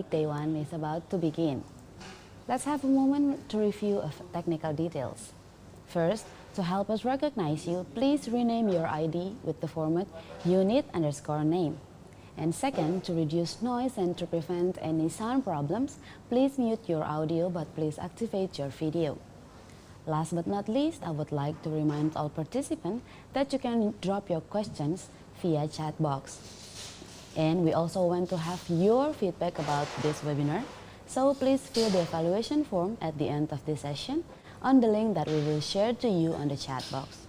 Day 1 is about to begin. Let's have a moment to review of technical details. First, to help us recognize you, please rename your ID with the format unit_name. And second, to reduce noise and to prevent any sound problems, please mute your audio but please activate your video. Last but not least, I would like to remind all participants that you can drop your questions via chat box. And we also want to have your feedback about this webinar. So please fill the evaluation form at the end of this session on the link that we will share to you on the chat box.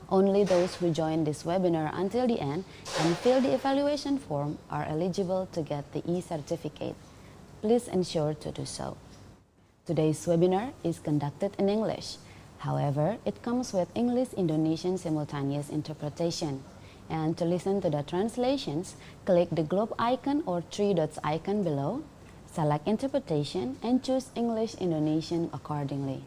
Only those who join this webinar until the end and fill the evaluation form are eligible to get the e-certificate. Please ensure to do so. Today's webinar is conducted in English. However, it comes with English-Indonesian simultaneous interpretation. And to listen to the translations, click the globe icon or three dots icon below, select interpretation, and choose English-Indonesian accordingly.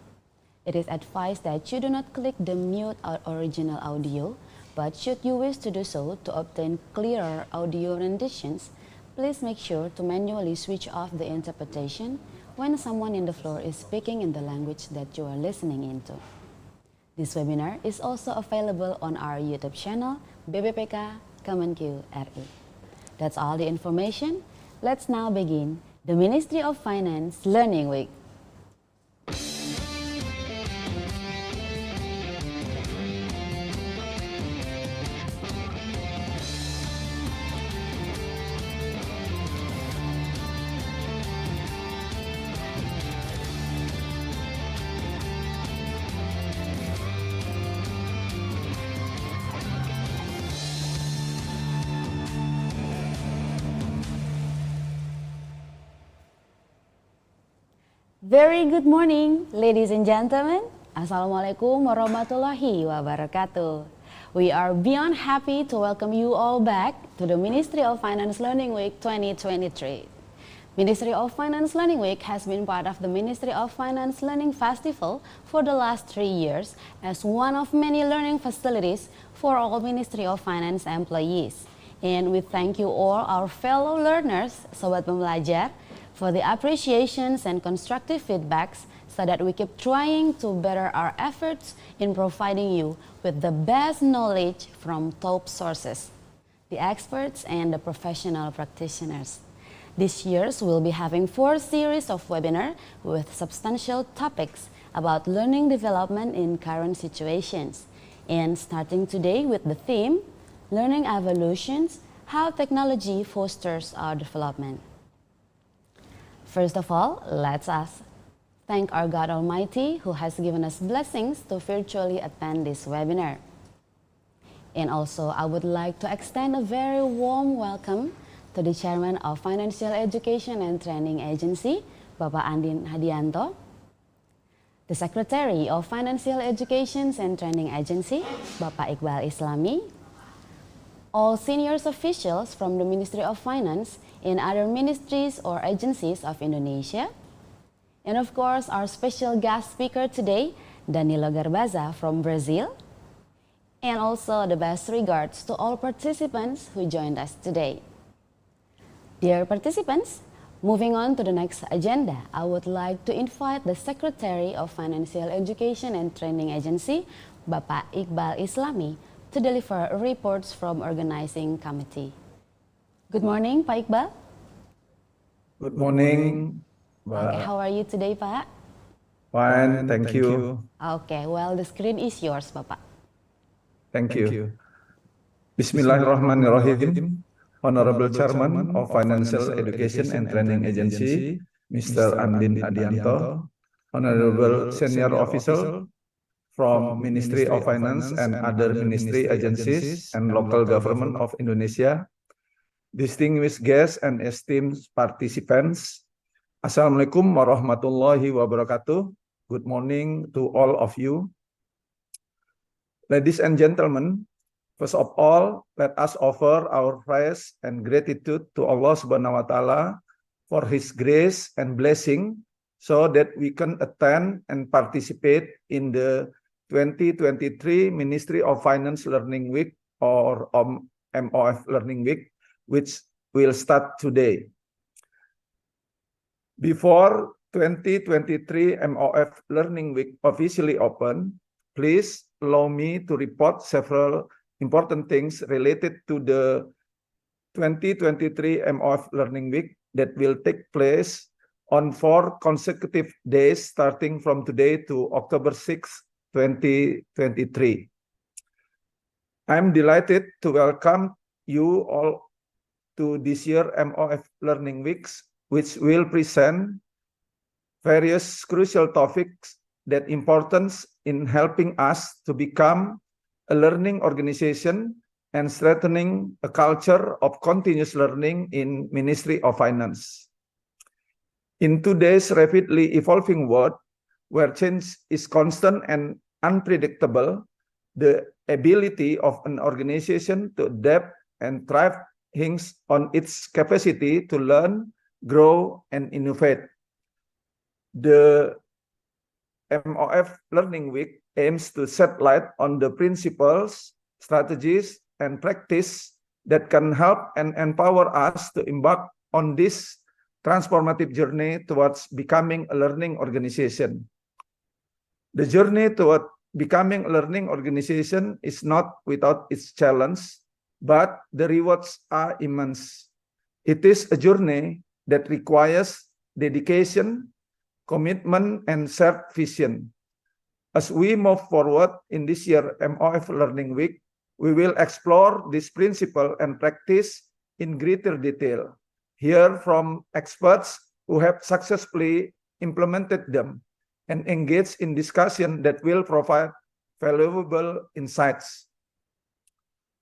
It is advised that you do not click the mute or original audio, but should you wish to do so to obtain clearer audio renditions, please make sure to manually switch off the interpretation when someone in the floor is speaking in the language that you are listening into. This webinar is also available on our YouTube channel, BPPK Kemenkeu RI. That's all the information. Let's now begin the Ministry of Finance Learning Week. Very good morning, ladies and gentlemen. Assalamualaikum warahmatullahi wabarakatuh. We are beyond happy to welcome you all back to the Ministry of Finance Learning Week 2023. Ministry of Finance Learning Week has been part of the Ministry of Finance Learning Festival for the last 3 years as one of many learning facilities for all Ministry of Finance employees. And we thank you all, our fellow learners, Sobat Pembelajar, for the appreciations and constructive feedbacks so that we keep trying to better our efforts in providing you with the best knowledge from top sources, the experts and the professional practitioners. This year we'll be having 4 series of webinars with substantial topics about learning development in current situations. And starting today with the theme, Learning Evolutions, How Technology Fosters Our Development. First of all, let us thank our God Almighty who has given us blessings to virtually attend this webinar. And also, I would like to extend a very warm welcome to the Chairman of Financial Education and Training Agency, Bapak Andin Hadianto, the Secretary of Financial Education and Training Agency, Bapak Iqbal Islami, all senior officials from the Ministry of Finance in other ministries or agencies of Indonesia, and of course our special guest speaker today, Danilo Garbaza from Brazil, and also the best regards to all participants who joined us today. Dear participants, moving on to the next agenda, I would like to invite the Secretary of Financial Education and Training Agency, Bapak Iqbal Islami, to deliver reports from organizing committee. Good morning, Pak Iqbal. Good morning. Okay, how are you today, Pak? Fine, thank you. Okay, well, the screen is yours, Bapak. Thank you. Bismillahirrahmanirrahim. Honorable Chairman of Financial Education and Training Agency, Mr. Andin Adianto, Honorable Senior Official from Ministry of Finance and other ministry agencies and local government of Indonesia, distinguished guests and esteemed participants, Assalamualaikum warahmatullahi wabarakatuh. Good morning to all of you. Ladies and gentlemen, first of all, let us offer our praise and gratitude to Allah Subhanahu wa Ta'ala for His grace and blessing so that we can attend and participate in the 2023 Ministry of Finance Learning Week or MOF Learning Week, which will start today. Before 2023 MOF Learning Week officially open, please allow me to report several important things related to the 2023 MOF Learning Week that will take place on 4 consecutive days starting from today to October 6, 2023. I'm delighted to welcome you all to this year MOF Learning Weeks, which will present various crucial topics that importance in helping us to become a learning organization and strengthening a culture of continuous learning in Ministry of Finance. In today's rapidly evolving world, where change is constant and unpredictable, the ability of an organization to adapt and thrive hinges on its capacity to learn, grow, and innovate. The MOF Learning Week aims to shed light on the principles, strategies, and practice that can help and empower us to embark on this transformative journey towards becoming a learning organization. The journey toward becoming a learning organization is not without its challenge, but the rewards are immense. It is a journey that requires dedication, commitment, and shared vision. As we move forward in this year MOF Learning Week, we will explore this principle and practice in greater detail, hear from experts who have successfully implemented them, and engage in discussion that will provide valuable insights.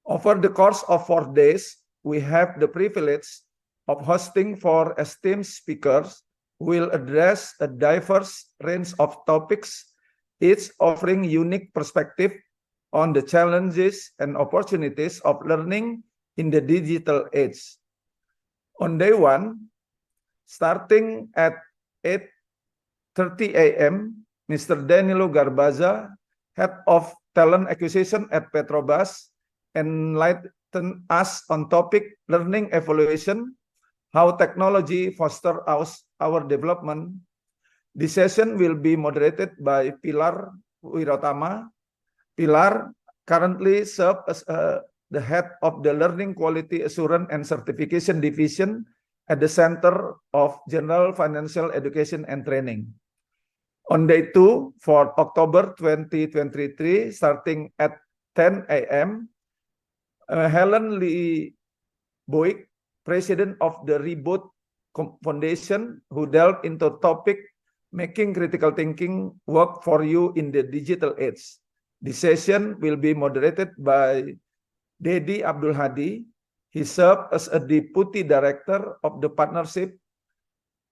Over the course of 4 days, we have the privilege of hosting 4 esteemed speakers who will address a diverse range of topics, each offering unique perspective on the challenges and opportunities of learning in the digital age. On day 1, starting at 8:30 a.m., Mr. Danilo Garbaza, Head of Talent Acquisition at Petrobras, enlighten us on topic learning evaluation, how technology foster our development. This session will be moderated by Pilar Wiratama. Pilar currently serves as the head of the Learning Quality Assurance and Certification Division at the Center of General Financial Education and Training. On day 2 for October 2023, starting at 10 a.m., Helen Lee Boyd, President of the Reboot Foundation, who delved into topic making critical thinking work for you in the digital age. This session will be moderated by Dedi Abdul Hadi. He served as a Deputy Director of the Partnership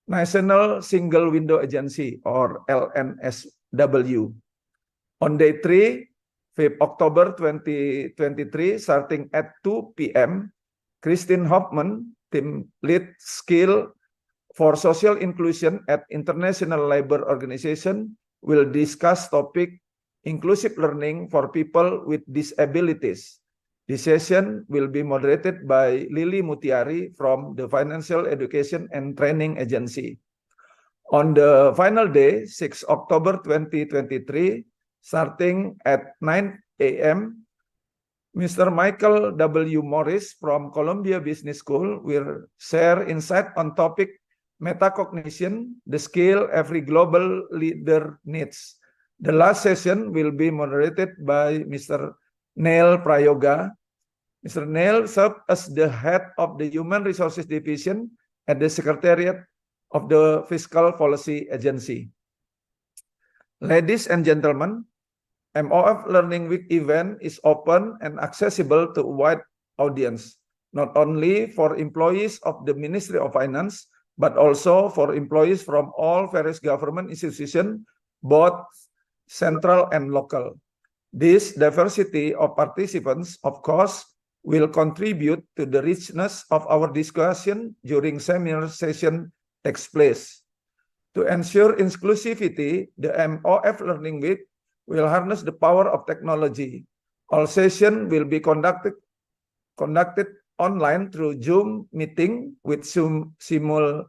National Single Window Agency, or LNSW. On day 3, 5 October 2023, starting at 2 p.m., Christine Hoffman, Team Lead Skill for Social Inclusion at International Labour Organization, will discuss topic Inclusive Learning for People with Disabilities. This session will be moderated by Lily Mutiari from the Financial Education and Training Agency. On the final day, 6 October 2023, starting at 9 a.m., Mr. Michael W. Morris from Columbia Business School will share insight on topic metacognition, the skill every global leader needs. The last session will be moderated by Mr. Neil Prayoga. Mr. Neil served as the head of the Human Resources Division at the Secretariat of the Fiscal Policy Agency. Ladies and gentlemen, MOF Learning Week event is open and accessible to a wide audience, not only for employees of the Ministry of Finance, but also for employees from all various government institutions, both central and local. This diversity of participants, of course, will contribute to the richness of our discussion during seminar session takes place. To ensure inclusivity, the MOF Learning Week will harness the power of technology. All sessions will be conducted online through Zoom meeting with simultaneous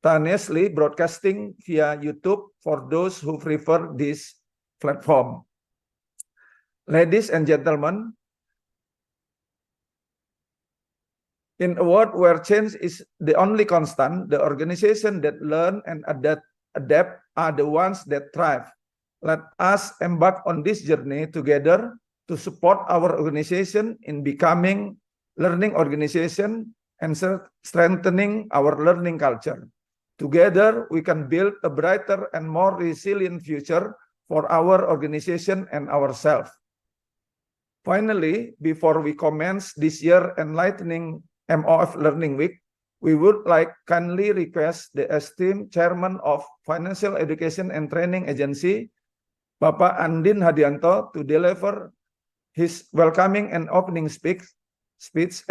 simultaneously broadcasting via YouTube for those who prefer this platform. Ladies and gentlemen, in a world where change is the only constant, the organizations that learn and adapt are the ones that thrive. Let us embark on this journey together to support our organization in becoming learning organization and strengthening our learning culture. Together, we can build a brighter and more resilient future for our organization and ourselves. Finally, before we commence this year enlightening MOF Learning Week, we would like kindly request the esteemed Chairman of Financial Education and Training Agency, Bapak Andin Hadianto, to deliver his welcoming and opening speech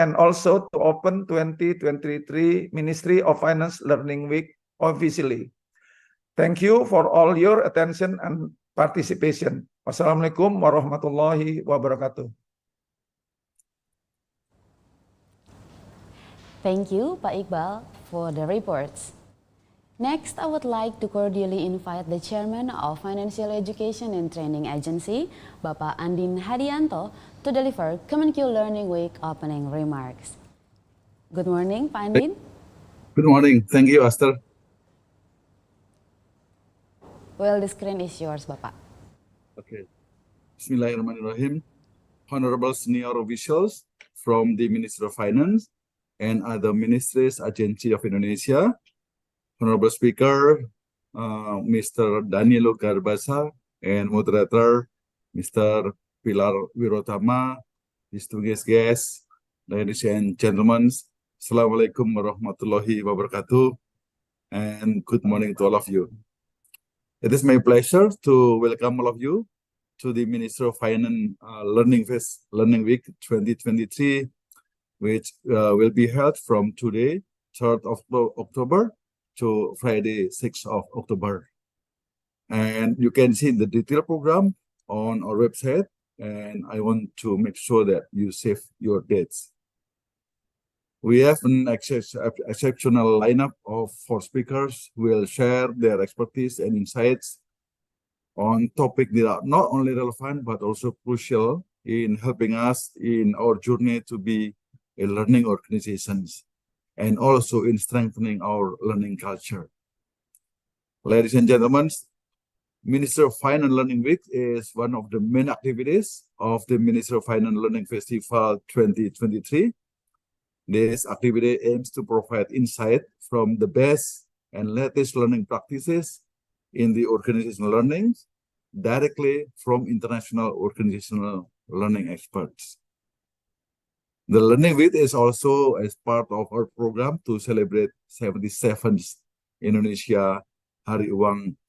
and also to open 2023 Ministry of Finance Learning Week officially. Thank you for all your attention and participation. Wassalamualaikum warahmatullahi wabarakatuh. Thank you, Pak Iqbal, for the reports. Next, I would like to cordially invite the Chairman of Financial Education and Training Agency, Bapak Andin Hadianto, to deliver Kemenkeu Learning Week opening remarks. Good morning, Pak Andin. Good morning. Thank you, Aster. Well, the screen is yours, Bapak. Okay. Bismillahirrahmanirrahim. Honorable senior officials from the Ministry of Finance and other ministries, agency of Indonesia, Honorable Speaker, Mr. Danilo Garbasa, and Moderator, Mr. Pilar Wirotama, distinguished guests, ladies and gentlemen, Assalamualaikum warahmatullahi wabarakatuh, and good morning to all of you. It is my pleasure to welcome all of you to the Ministry of Finance Learning Week 2023, which will be held from today, 3rd of October, to Friday, 6th of October. And you can see the detailed program on our website, and I want to make sure that you save your dates. We have an exceptional lineup of 4 speakers who will share their expertise and insights on topics that are not only relevant, but also crucial in helping us in our journey to be a learning organization, and also in strengthening our learning culture. Ladies and gentlemen, Ministry of Finance Learning Week is one of the main activities of the Ministry of Finance Learning Festival 2023. This activity aims to provide insight from the best and latest learning practices in the organizational learning directly from international organizational learning experts. The Learning Week is also as part of our program to celebrate 77th Indonesia Hari Uang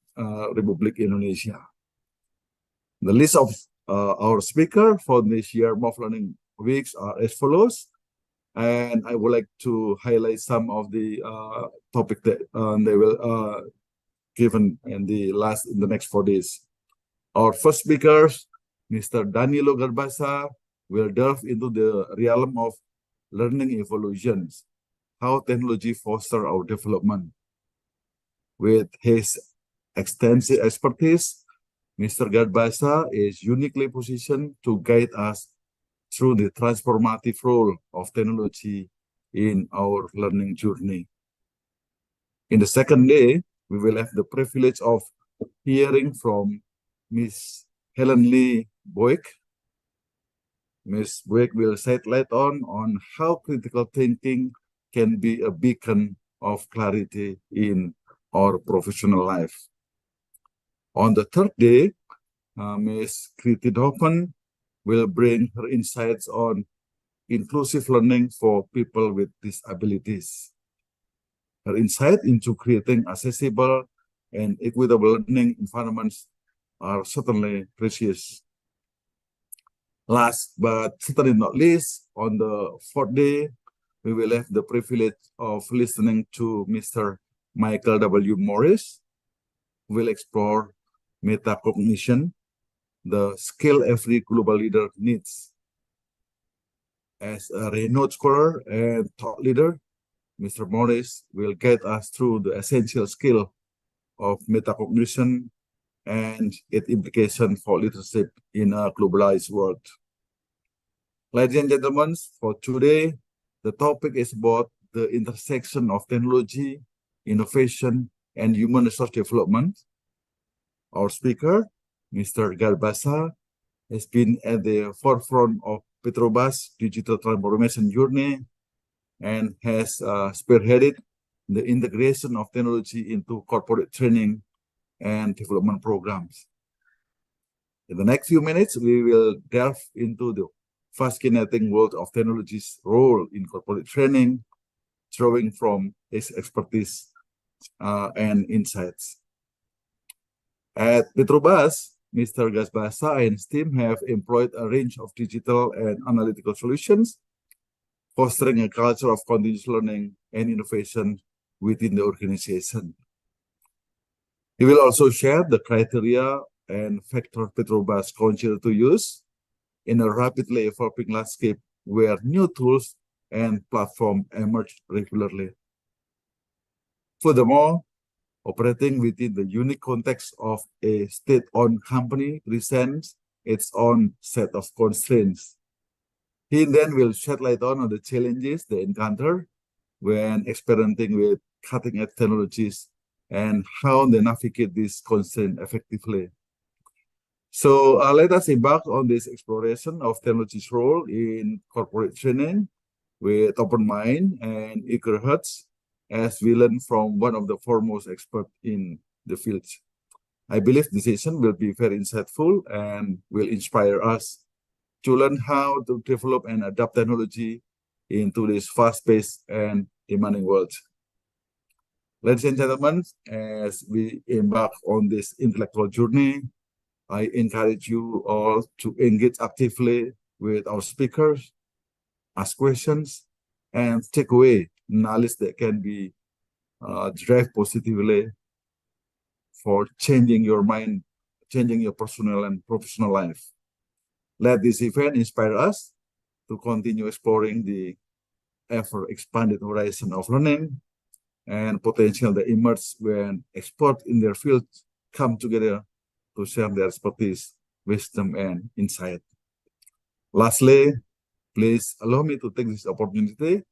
Republik Indonesia. The list of our speakers for this year MOF Learning Weeks are as follows, and I would like to highlight some of the topics that they will given in the next 4 days. Our first speaker, Mr. Danilo Garbasa, will delve into the realm of learning evolutions, how technology fosters our development. With his extensive expertise, Mr. Garbasa is uniquely positioned to guide us through the transformative role of technology in our learning journey. In the second day, we will have the privilege of hearing from Ms. Helen Lee Boek. Ms. Boek will shed light on how critical thinking can be a beacon of clarity in our professional life. On the third day, Ms. Kriti Dopen will bring her insights on inclusive learning for people with disabilities. Her insight into creating accessible and equitable learning environments are certainly precious. Last but certainly not least, on the fourth day, we will have the privilege of listening to Mr. Michael W. Morris, who will explore metacognition, the skill every global leader needs. As a renowned scholar and thought leader, Mr. Morris will guide us through the essential skill of metacognition and its implication for leadership in a globalized world. Ladies and gentlemen, for today, the topic is about the intersection of technology, innovation, and human resource development. Our speaker, Mr. Garbasa, has been at the forefront of Petrobras' digital transformation journey and has spearheaded the integration of technology into corporate training and development programs. In the next few minutes, we will delve into the fascinating world of technology's role in corporate training, drawing from his expertise and insights. At Petrobras, Mr. Gasbasa and his team have employed a range of digital and analytical solutions, fostering a culture of continuous learning and innovation within the organization. He will also share the criteria and factors Petrobras consider to use in a rapidly evolving landscape where new tools and platforms emerge regularly. Furthermore, operating within the unique context of a state-owned company presents its own set of constraints. He then will shed light on the challenges they encounter when experimenting with cutting-edge technologies and how they navigate these constraints effectively. So let us embark on this exploration of technology's role in corporate training with open mind and eager hearts as we learn from one of the foremost experts in the field. I believe this session will be very insightful and will inspire us to learn how to develop and adapt technology into this fast-paced and demanding world. Ladies and gentlemen, as we embark on this intellectual journey, I encourage you all to engage actively with our speakers, ask questions, and take away knowledge that can be derived positively for changing your mind, changing your personal and professional life. Let this event inspire us to continue exploring the ever-expanded horizon of learning and potential that emerge when experts in their field come together to share their expertise, wisdom, and insight. Lastly, please allow me to take this opportunity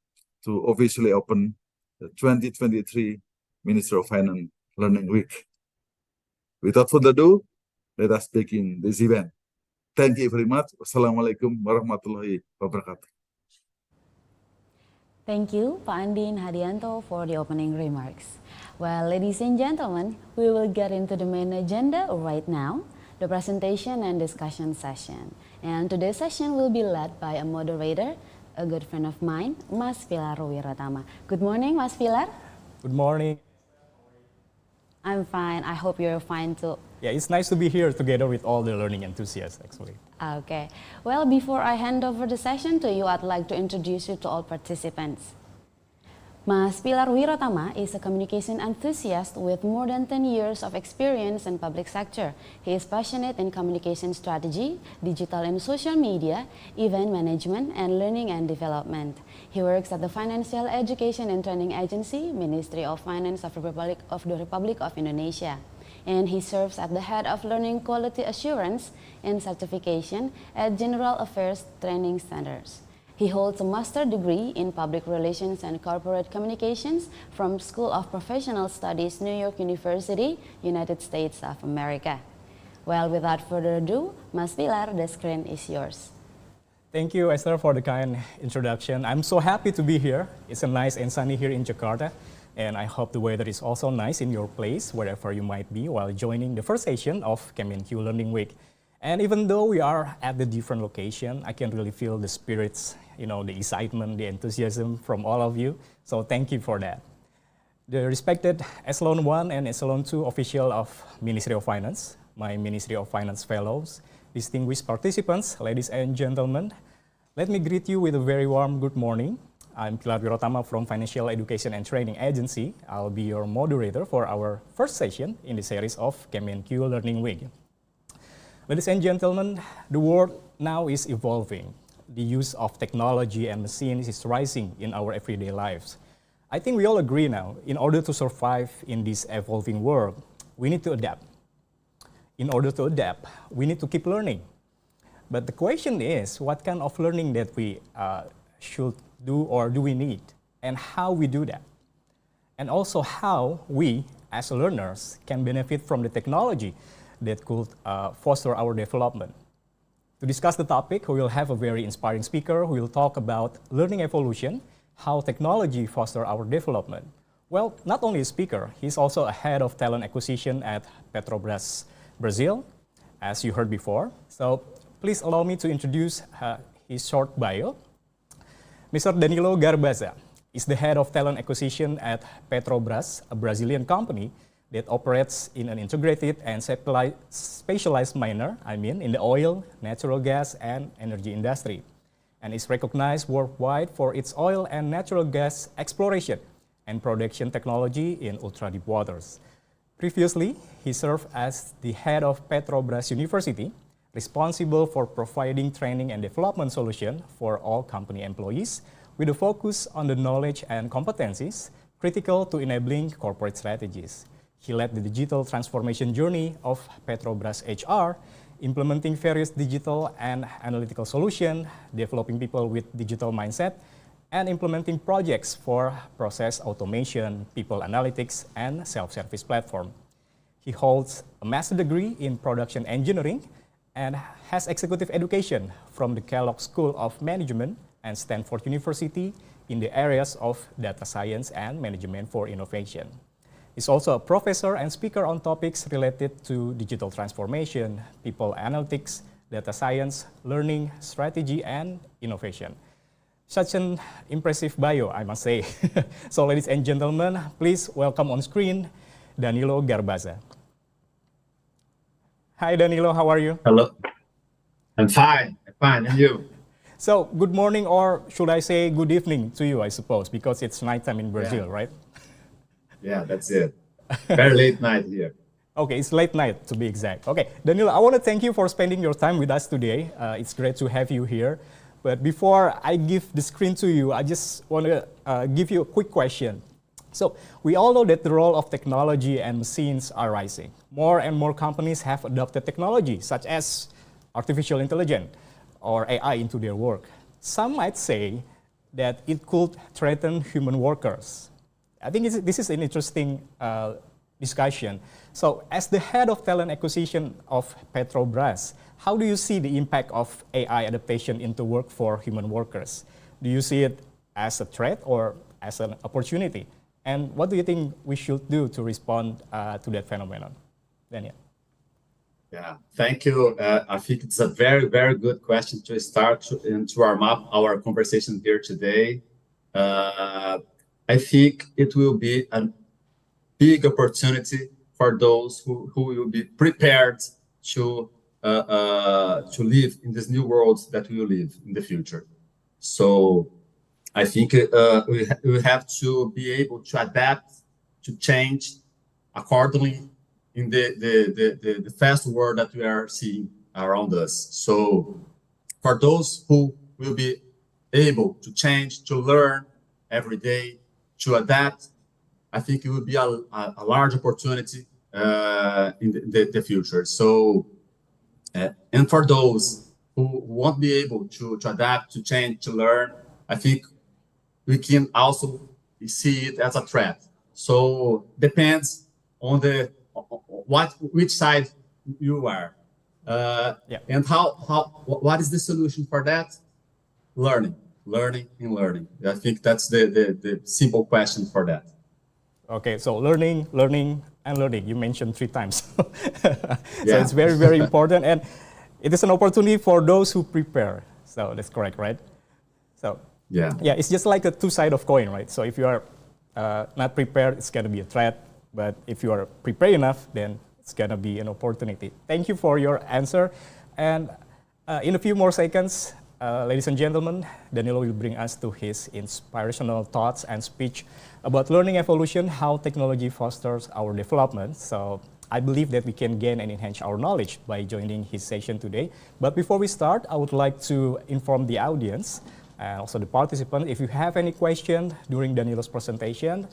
to officially open the 2023 Ministry of Finance Learning Week. Without further ado, let us begin this event. Thank you very much. Wassalamualaikum warahmatullahi wabarakatuh. Thank you, Pak Andin Hadianto, for the opening remarks. Well, ladies and gentlemen, we will get into the main agenda right now, the presentation and discussion session. And today's session will be led by a moderator, a good friend of mine, Mas Pilar Wiratama. Good morning, Mas Pilar. Good morning. I'm fine. I hope you're fine too. Yeah, it's nice to be here together with all the learning enthusiasts, actually. Okay. Well, before I hand over the session to you, I'd like to introduce you to all participants. Mas Pilar Wiratama is a communication enthusiast with more than 10 years of experience in public sector. He is passionate in communication strategy, digital and social media, event management, and learning and development. He works at the Financial Education and Training Agency, Ministry of Finance of the Republic of Indonesia. And he serves at the head of Learning Quality Assurance and Certification at General Affairs Training Centers. He holds a master's degree in Public Relations and Corporate Communications from School of Professional Studies, New York University, United States of America. Well, without further ado, Mas Pilar, the screen is yours. Thank you, Esther, for the kind introduction. I'm so happy to be here. It's a nice and sunny here in Jakarta, and I hope the weather is also nice in your place, wherever you might be, while joining the first session of Kemenkeu Learning Week. And even though we are at the different location, I can really feel the spirits, the excitement, the enthusiasm from all of you. So thank you for that. The respected Echelon 1 and Echelon 2 official of Ministry of Finance, my Ministry of Finance fellows, distinguished participants, ladies and gentlemen, let me greet you with a very warm good morning. I'm Pilar Wiratama from Financial Education and Training Agency. I'll be your moderator for our first session in the series of Kemenkeu Learning Week. Ladies and gentlemen, the world now is evolving. The use of technology and machines is rising in our everyday lives. I think we all agree now, in order to survive in this evolving world, we need to adapt. In order to adapt, we need to keep learning. But the question is, what kind of learning that we should do or do we need, and how we do that? And also how we, as learners, can benefit from the technology that could foster our development. To discuss the topic, we will have a very inspiring speaker who will talk about learning evolution, how technology fosters our development. Well, not only a speaker, he's also a head of talent acquisition at Petrobras, Brazil, as you heard before. So please allow me to introduce his short bio. Mr. Danilo Garbaza is the head of talent acquisition at Petrobras, a Brazilian company that operates in an integrated and specialized manner, in the oil, natural gas, and energy industry, and is recognized worldwide for its oil and natural gas exploration and production technology in ultra-deep waters. Previously, he served as the head of Petrobras University, responsible for providing training and development solutions for all company employees, with a focus on the knowledge and competencies critical to enabling corporate strategies. He led the digital transformation journey of Petrobras HR, implementing various digital and analytical solutions, developing people with digital mindset, and implementing projects for process automation, people analytics, and self-service platform. He holds a master's degree in production engineering and has executive education from the Kellogg School of Management and Stanford University in the areas of data science and management for innovation. He's also a professor and speaker on topics related to digital transformation, people analytics, data science, learning, strategy, and innovation. Such an impressive bio, I must say. So ladies and gentlemen, please welcome on screen Danilo Garbaza. Hi Danilo, how are you? Hello. I'm fine, and you? So good morning, or should I say good evening to you, I suppose, because it's nighttime in Brazil, right? Yeah, that's it. Very late night here. Okay, it's late night to be exact. Okay, Danilo, I want to thank you for spending your time with us today. It's great to have you here. But before I give the screen to you, I just want to give you a quick question. So we all know that the role of technology and machines are rising. More and more companies have adopted technology, such as artificial intelligence or AI into their work. Some might say that it could threaten human workers. I think this is an interesting discussion. So as the head of talent acquisition of Petrobras, how do you see the impact of AI adaptation into work for human workers? Do you see it as a threat or as an opportunity? And what do you think we should do to respond to that phenomenon? Daniel. Yeah, thank you. I think it's a very, very good question to start and to warm up our conversation here today. I think it will be a big opportunity for those who will be prepared to live in this new world that we will live in the future. So I think we have to be able to adapt, to change accordingly in the fast world that we are seeing around us. So for those who will be able to change, to learn every day, to adapt, I think it will be a large opportunity in the future. So, and for those who won't be able to adapt, to change, to learn, I think we can also see it as a threat. So depends on which side you are, and what is the solution for that? Learning. I think that's the simple question for that. Okay, so learning. You mentioned 3 times. So it's very, very important, and it is an opportunity for those who prepare. So that's correct, right? So yeah, it's just like a 2 sides of coin, right? So if you are not prepared, it's going to be a threat. But if you are prepared enough, then it's going to be an opportunity. Thank you for your answer. And in a few more seconds, ladies and gentlemen, Danilo will bring us to his inspirational thoughts and speech about learning evolution, how technology fosters our development. So I believe that we can gain and enhance our knowledge by joining his session today. But before we start, I would like to inform the audience and also the participants. If you have any question during Danilo's presentation,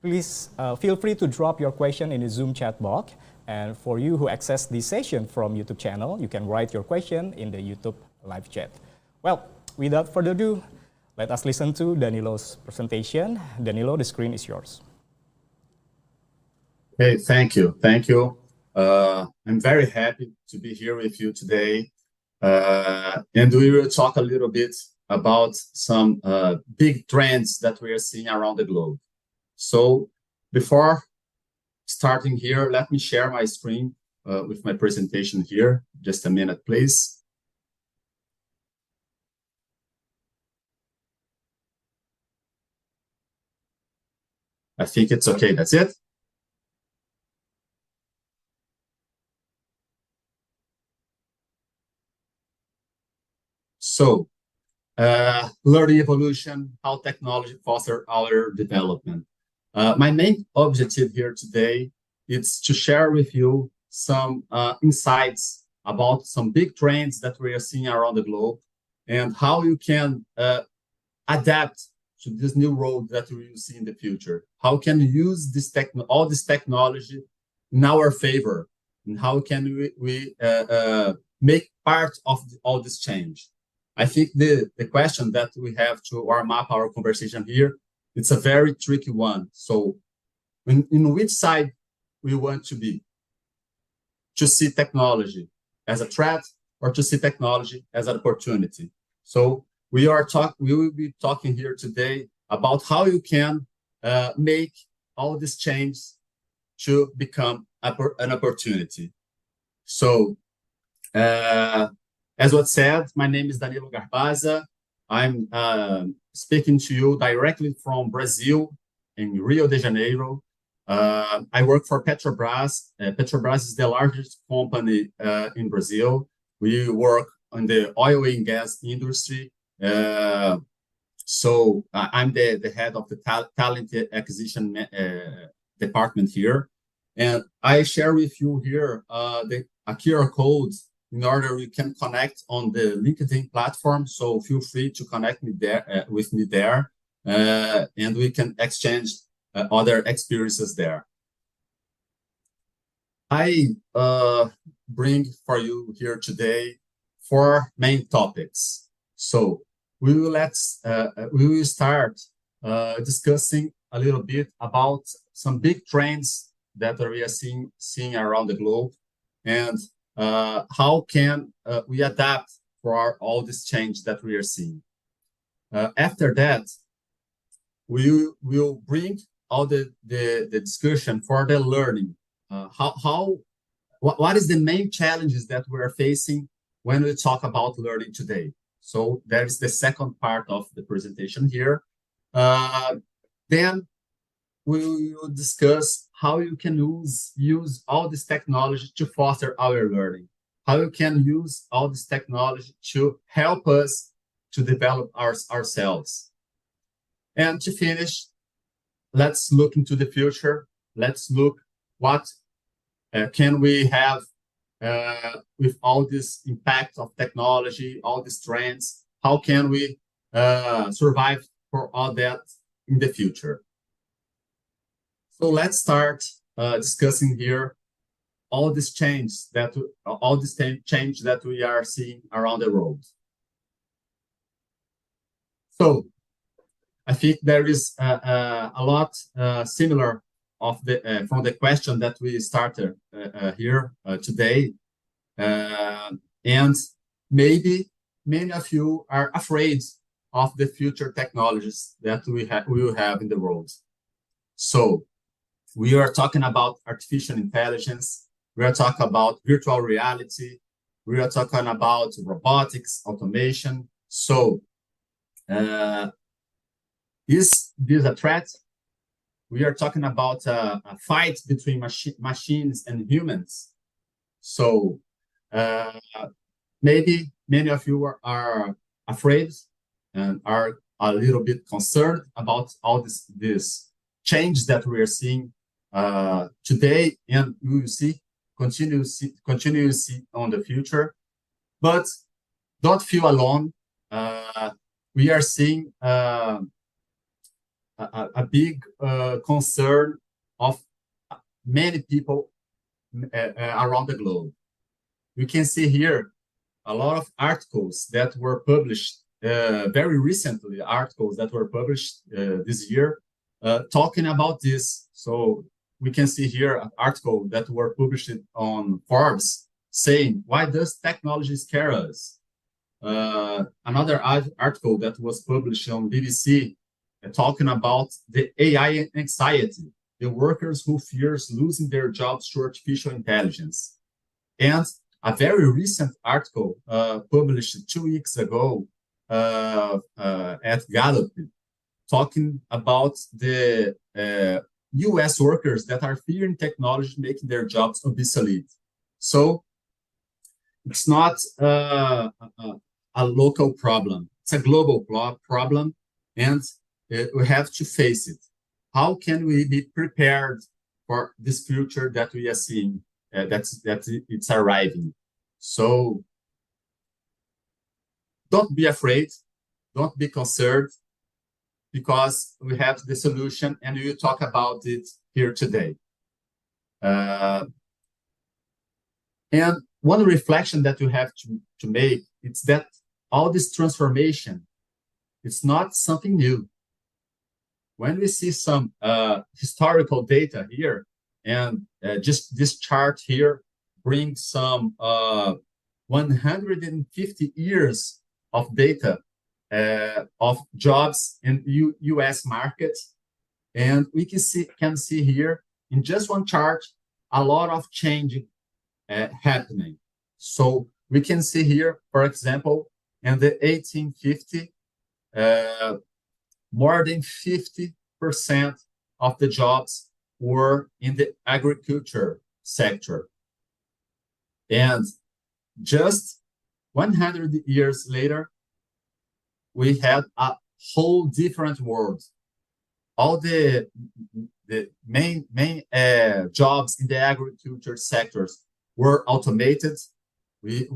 please feel free to drop your question in the Zoom chat box. And for you who access this session from YouTube channel, you can write your question in the YouTube live chat. Well, without further ado, let us listen to Danilo's presentation. Danilo, the screen is yours. Hey, thank you. Thank you. I'm very happy to be here with you today. And we will talk a little bit about some big trends that we are seeing around the globe. So before starting here, let me share my screen with my presentation here. Just a minute, please. I think it's okay. That's it. So, learning evolution, how technology fosters our development. My main objective here today is to share with you some insights about some big trends that we are seeing around the globe and how you can adapt to this new road that we will see in the future. How can you use this all this technology in our favor, and how can we make part of all this change? I think the question that we have to warm up our conversation here, it's a very tricky one. So in which side we want to be? To see technology as a threat or to see technology as an opportunity? So we will be talking here today about how you can make all these changes to become an opportunity. So as was said, my name is Danilo Garbaza. I'm speaking to you directly from Brazil, in Rio de Janeiro. I work for Petrobras. Petrobras is the largest company in Brazil. We work on the oil and gas industry. So I'm the head of the talent acquisition department here. And I share with you here a QR code in order you can connect on the LinkedIn platform. So feel free to connect me there with me there, and we can exchange other experiences there. I bring for you here today 4 main topics. So we will start discussing a little bit about some big trends that we are seeing around the globe, and how can we adapt for all this change that we are seeing. After that, we will bring all the discussion for the learning. What is the main challenges that we are facing when we talk about learning today? So that is the second part of the presentation here. Then we will discuss how you can use all this technology to foster our learning, how you can use all this technology to help us to develop ourselves. And to finish, let's look into the future. Let's look what can we have with all this impact of technology, all these trends. How can we survive for all that in the future? So let's start discussing here all this change that we are seeing around the world. So I think there is a lot similar of from the question that we started here today, and maybe many of you are afraid of the future technologies that we will have in the world. So we are talking about artificial intelligence. We are talking about virtual reality. We are talking about robotics, automation. So is this a threat? We are talking about a fight between machines and humans. So maybe many of you are afraid and are a little bit concerned about all this change that we are seeing today, and we will continue to see on the future. But don't feel alone. we are seeing a big concern of many people around the globe. We can see here a lot of articles that were published very recently, articles that were published this year, talking about this. So we can see here an article that were published on Forbes saying, why does technology scare us? Another article that was published on BBC talking about the AI anxiety, the workers who fears losing their jobs to artificial intelligence. And a very recent article published 2 weeks ago at Gallup, talking about the US workers that are fearing technology making their jobs obsolete. So it's not a local problem, it's a global problem, and we have to face it. How can we be prepared for this future that we are seeing, that it's arriving? So don't be afraid, don't be concerned, because we have the solution and we will talk about it here today. And one reflection that you have to make is that all this transformation, it's not something new. When we see some historical data here, and just this chart here brings some 150 years of data of jobs in US markets, and we can see here in just one chart a lot of change happening. So we can see here, for example, in the 1850, more than 50% of the jobs were in the agriculture sector. And just 100 years later, we had a whole different world. All the main jobs in the agriculture sectors were automated. We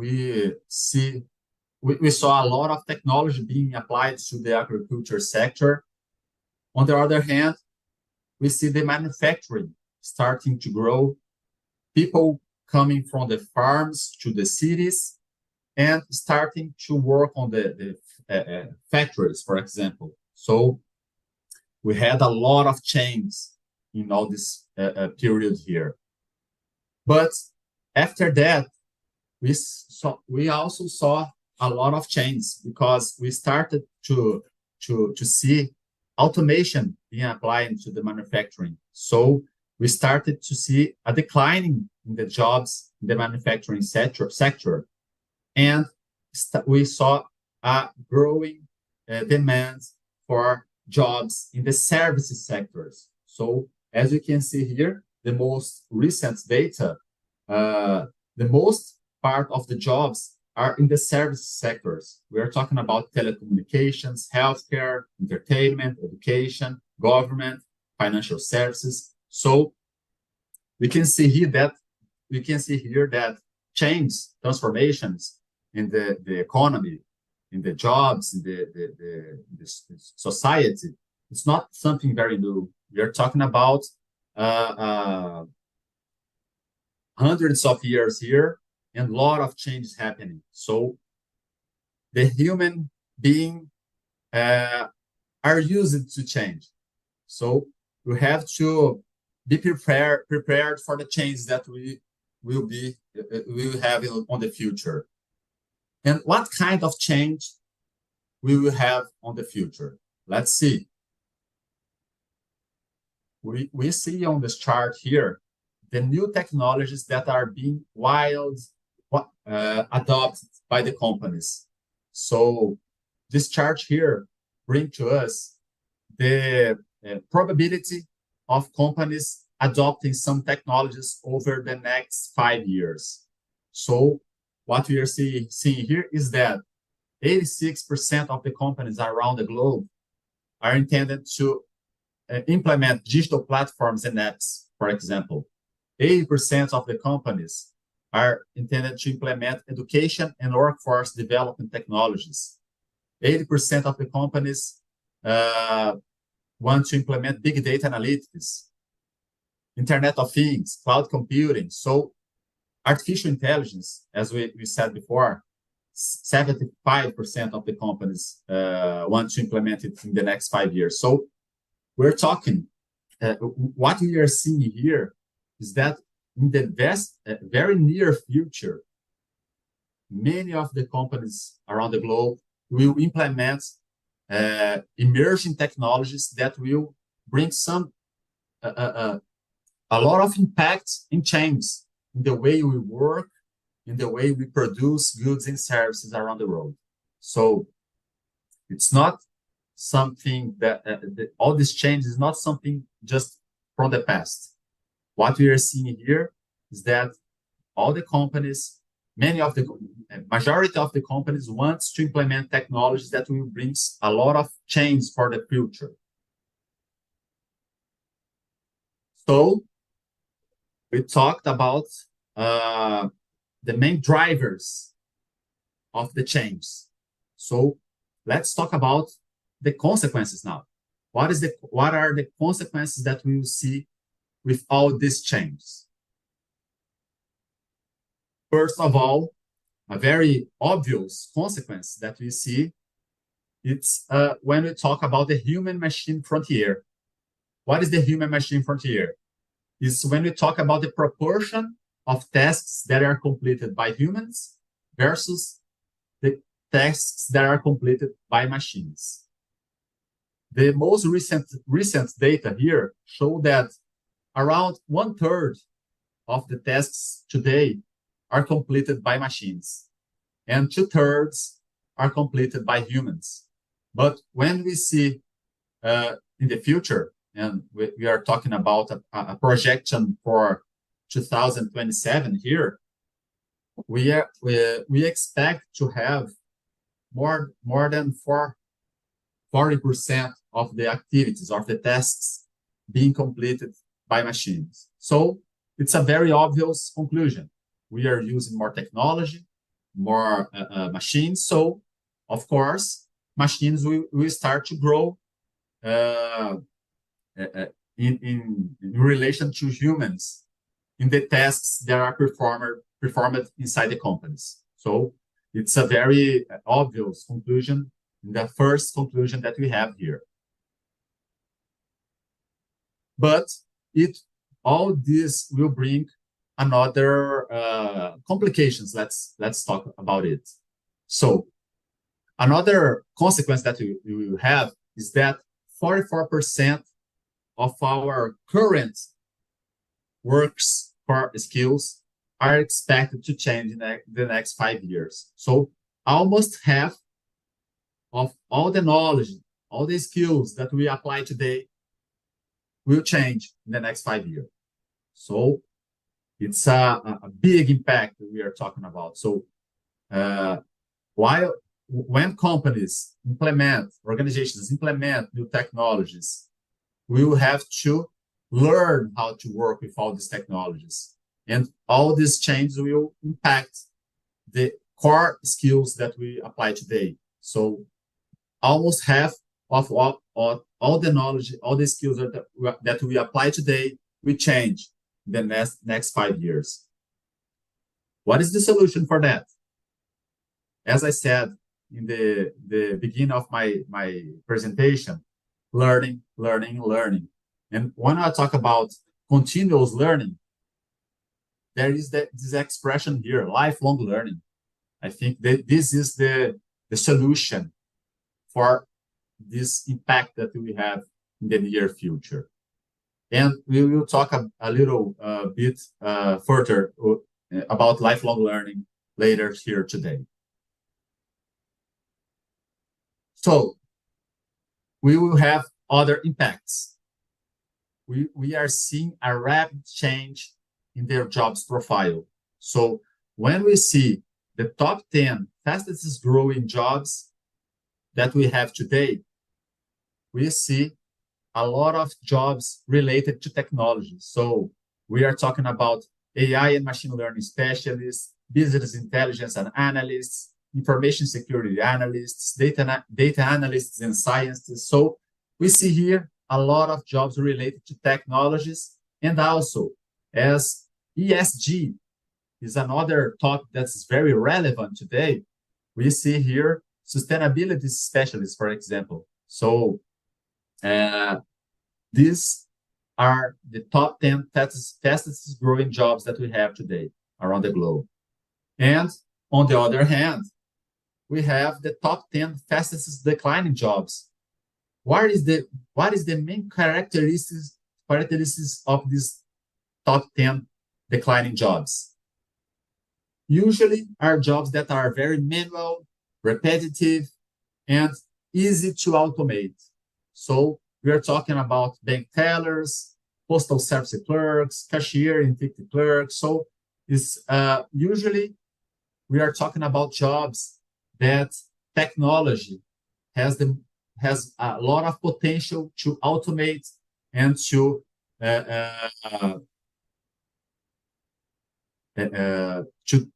saw a lot of technology being applied to the agriculture sector. On the other hand, we see the manufacturing starting to grow, people coming from the farms to the cities and starting to work on the factories, for example. So we had a lot of change in all this period here. But after that, we also saw a lot of change, because we started to see automation being applied to the manufacturing. So we started to see a decline in the jobs in the manufacturing sector. And we saw a growing demand for jobs in the services sectors. So as you can see here, the most recent data, the most part of the jobs are in the service sectors. We are talking about telecommunications, healthcare, entertainment, education, government, financial services. So we can see here that change, transformations in the economy, in the jobs, in the society, it's not something very new. We are talking about hundreds of years here, and a lot of changes happening. So the human being are used to change. So we have to be prepared for the change that we will have on the future. And what kind of change we will have on the future? Let's see. We see on this chart here the new technologies that are being adopted by the companies. So this chart here brings to us the probability of companies adopting some technologies over the next 5 years. So what we are seeing here is that 86% of the companies around the globe are intended to implement digital platforms and apps, for example. 80% of the companies are intended to implement education and workforce development technologies. 80% of the companies want to implement big data analytics, Internet of Things, cloud computing. So artificial intelligence, as we said before, 75% of the companies want to implement it in the next 5 years. So we're talking, what we are seeing here is that in the very near future, many of the companies around the globe will implement emerging technologies that will bring a lot of impact and change in the way we work, in the way we produce goods and services around the world. So it's not something that all this change is not something just from the past. What we are seeing here is that all the companies, majority of the companies wants to implement technologies that will bring a lot of change for the future. So we talked about the main drivers of the change. So let's talk about the consequences now. What are the consequences that we will see with all these changes? First of all, a very obvious consequence that we see, it's when we talk about the human-machine frontier. What is the human-machine frontier? It's when we talk about the proportion of tasks that are completed by humans versus the tasks that are completed by machines. The most recent data here show that around 1/3 of the tasks today are completed by machines, and 2/3 are completed by humans. But when we see in the future, and we are talking about a projection for 2027 here, we expect to have more than 40% of the activities, of the tasks being completed by machines. So it's a very obvious conclusion. We are using more technology, more machines. So, of course, machines will start to grow in relation to humans in the tasks that are performed inside the companies. So it's a very obvious conclusion, the first conclusion that we have here. But all this will bring another complications. Let's talk about it. So another consequence that we will have is that 44% of our current works for skills are expected to change in the next 5 years. So almost half of all the knowledge, all the skills that we apply today will change in the next 5 years. So it's a big impact that we are talking about. So when companies organizations implement new technologies, we will have to learn how to work with all these technologies. And all these changes will impact the core skills that we apply today. So almost half of all the knowledge, all the skills that we apply today will change in the next 5 years. What is the solution for that? As I said in the beginning of my presentation, learning. And when I talk about continuous learning, there is this expression here, lifelong learning. I think that this is the solution for this impact that we have in the near future. And we will talk a little bit further about lifelong learning later here today. So we will have other impacts. We are seeing a rapid change in their jobs profile. So when we see the top 10 fastest growing jobs that we have today, we see a lot of jobs related to technology. So we are talking about AI and machine learning specialists, business intelligence and analysts, information security analysts, data analysts, and scientists. So we see here a lot of jobs related to technologies, and also as ESG is another topic that's very relevant today. We see here sustainability specialists, for example. So these are the top 10 fastest growing jobs that we have today around the globe. And on the other hand, we have the top 10 fastest declining jobs. What is the main characteristics of these top 10 declining jobs? Usually are jobs that are very manual, repetitive, and easy to automate. So we are talking about bank tellers, postal service clerks, cashier and ticket clerks. So it's usually we are talking about jobs that technology has a lot of potential to automate and to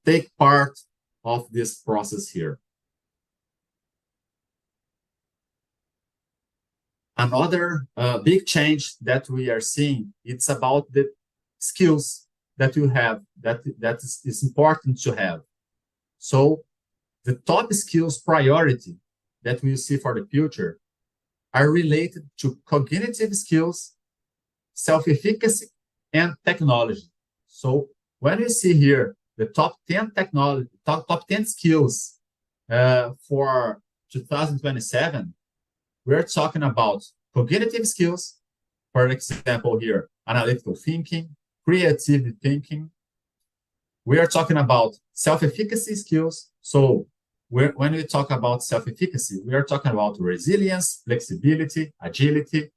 take part of this process here. Another big change that we are seeing, it's about the skills that you have, that is important to have. So the top skills priority that we see for the future are related to cognitive skills, self-efficacy, and technology. So when you see here the top 10 technology, top 10 skills for 2027, we're talking about cognitive skills, for example here, analytical thinking, creative thinking. We are talking about self-efficacy skills. So when we talk about self-efficacy, we are talking about resilience, flexibility, agility,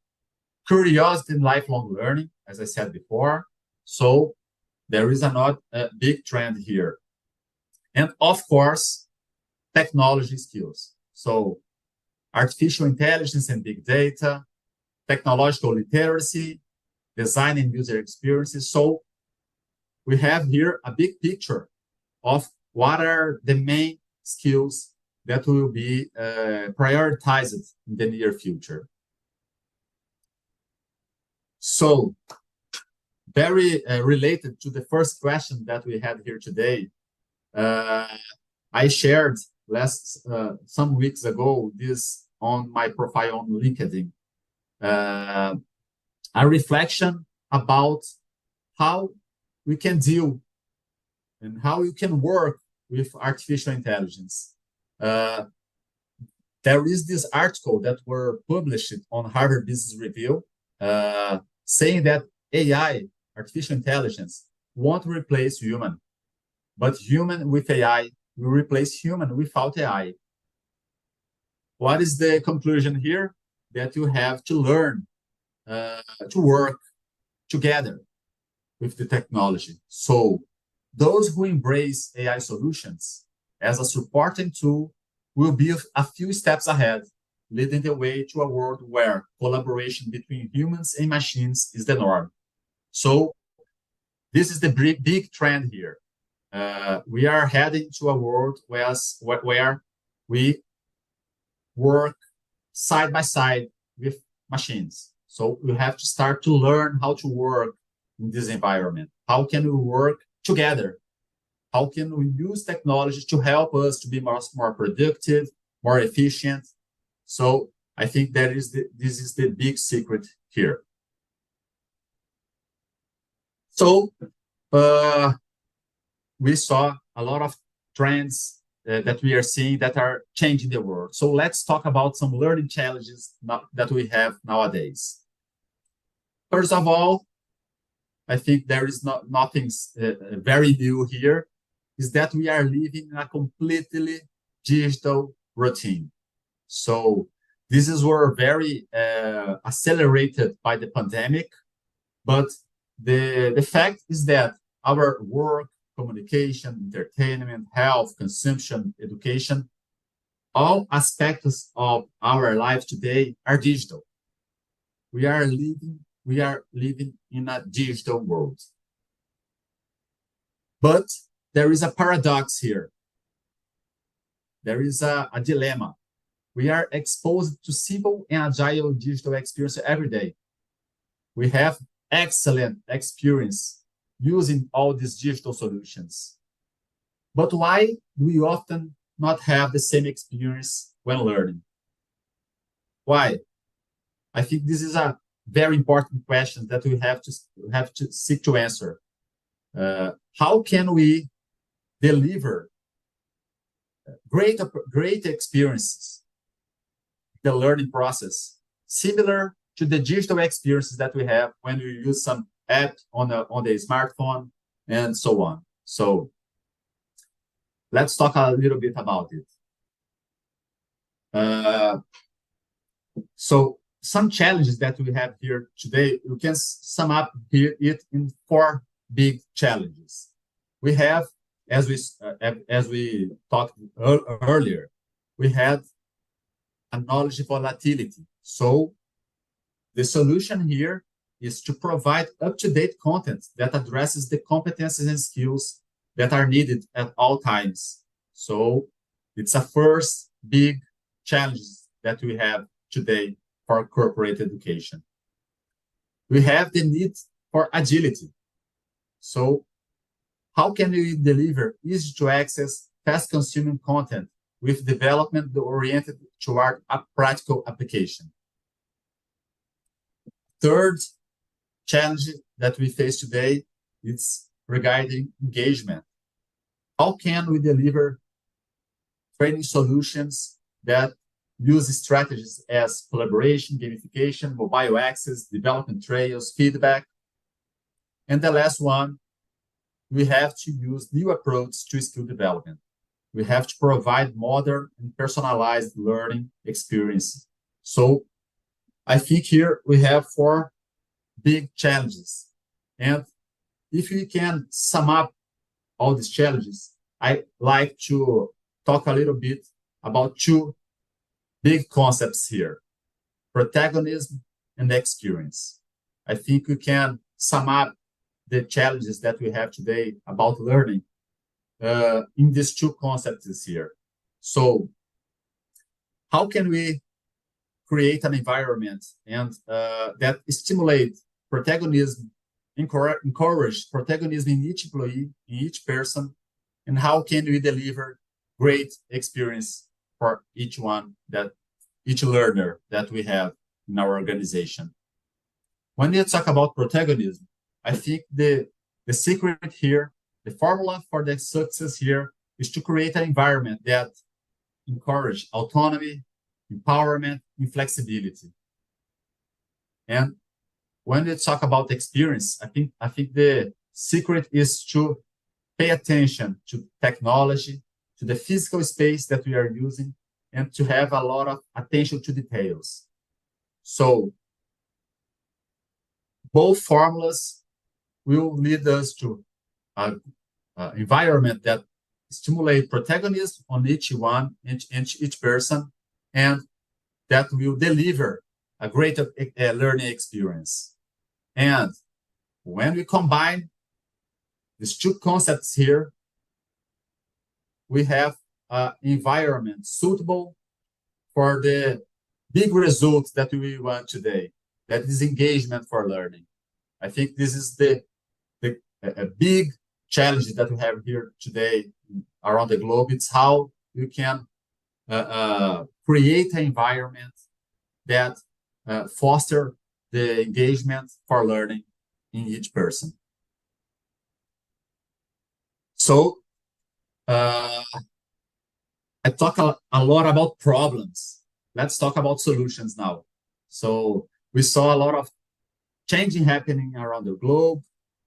curiosity, and lifelong learning, as I said before. So there is a big trend here. And of course, technology skills. So artificial intelligence and big data, technological literacy, design and user experiences. So we have here a big picture of what are the main skills that will be prioritized in the near future. So very related to the first question that we had here today, I shared some weeks ago this on my profile on LinkedIn, a reflection about how we can deal and how you can work with artificial intelligence. There is this article that were published on Harvard Business Review saying that AI, artificial intelligence, won't replace human, but human with AI will replace human without AI. What is the conclusion here? That you have to learn to work together with the technology. So those who embrace AI solutions as a supporting tool will be a few steps ahead, leading the way to a world where collaboration between humans and machines is the norm. So this is the big trend here. We are heading to a world where we work side by side with machines. So we have to start to learn how to work in this environment. How can we work together? How can we use technology to help us to be more productive, more efficient? So I think this is the big secret here. So we saw a lot of trends that we are seeing that are changing the world. So let's talk about some learning challenges that we have nowadays. First of all, I think there is nothing very new here, is that we are living in a completely digital routine. So this is were very accelerated by the pandemic, but the fact is that our work, communication, entertainment, health, consumption, education, all aspects of our life today are digital. We are living in a digital world. But there is a paradox here. there is a dilemma. We are exposed to simple and agile digital experience every day. We have excellent experience using all these digital solutions. But why do we often not have the same experience when learning? Why? I think this is a very important question that we have to seek to answer. How can we deliver great experiences, the learning process, similar to the digital experiences that we have when we use some app on the smartphone and so on. So let's talk a little bit about it. So some challenges that we have here today, you can sum up here it in 4 big challenges. We have, as we talked earlier, we had a knowledge volatility. So the solution here is to provide up-to-date content that addresses the competencies and skills that are needed at all times. So it's a first big challenge that we have today for corporate education. We have the need for agility. So how can we deliver easy to access, fast consuming content with development oriented toward a practical application? Third challenge that we face today is regarding engagement. How can we deliver training solutions that use strategies as collaboration, gamification, mobile access, development trails, feedback? And the last one, we have to use new approaches to skill development. We have to provide modern and personalized learning experiences. So I think here we have 4 big challenges. And if we can sum up all these challenges, I like to talk a little bit about 2 big concepts here: protagonism and experience. I think we can sum up the challenges that we have today about learning in these 2 concepts here. So how can we create an environment and that stimulate protagonism, encourage protagonism in each employee, in each person, and how can we deliver great experience for each learner that we have in our organization? When you talk about protagonism, I think the secret here, the formula for the success here, is to create an environment that encourage autonomy, empowerment, and flexibility. And when we talk about experience, I think the secret is to pay attention to technology, to the physical space that we are using, and to have a lot of attention to details. So both formulas will lead us to an environment that stimulate protagonism on each person, and that will deliver a great learning experience. And when we combine these 2 concepts here, we have an environment suitable for the big results that we want today, that is engagement for learning. I think this is a big challenge that we have here today around the globe. It's how you can create an environment that foster the engagement for learning in each person. So I talk a lot about problems. Let's talk about solutions now. So we saw a lot of changing happening around the globe.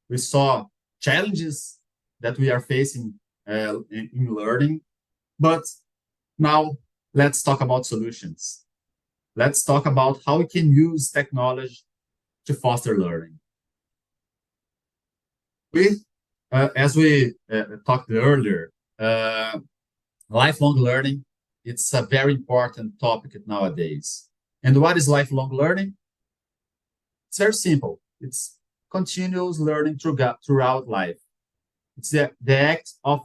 We saw challenges that we are facing in learning. But now let's talk about solutions. Let's talk about how we can use technology to foster learning. As we talked earlier, lifelong learning, it's a very important topic nowadays. And what is lifelong learning? It's very simple. It's continuous learning throughout life. It's the act of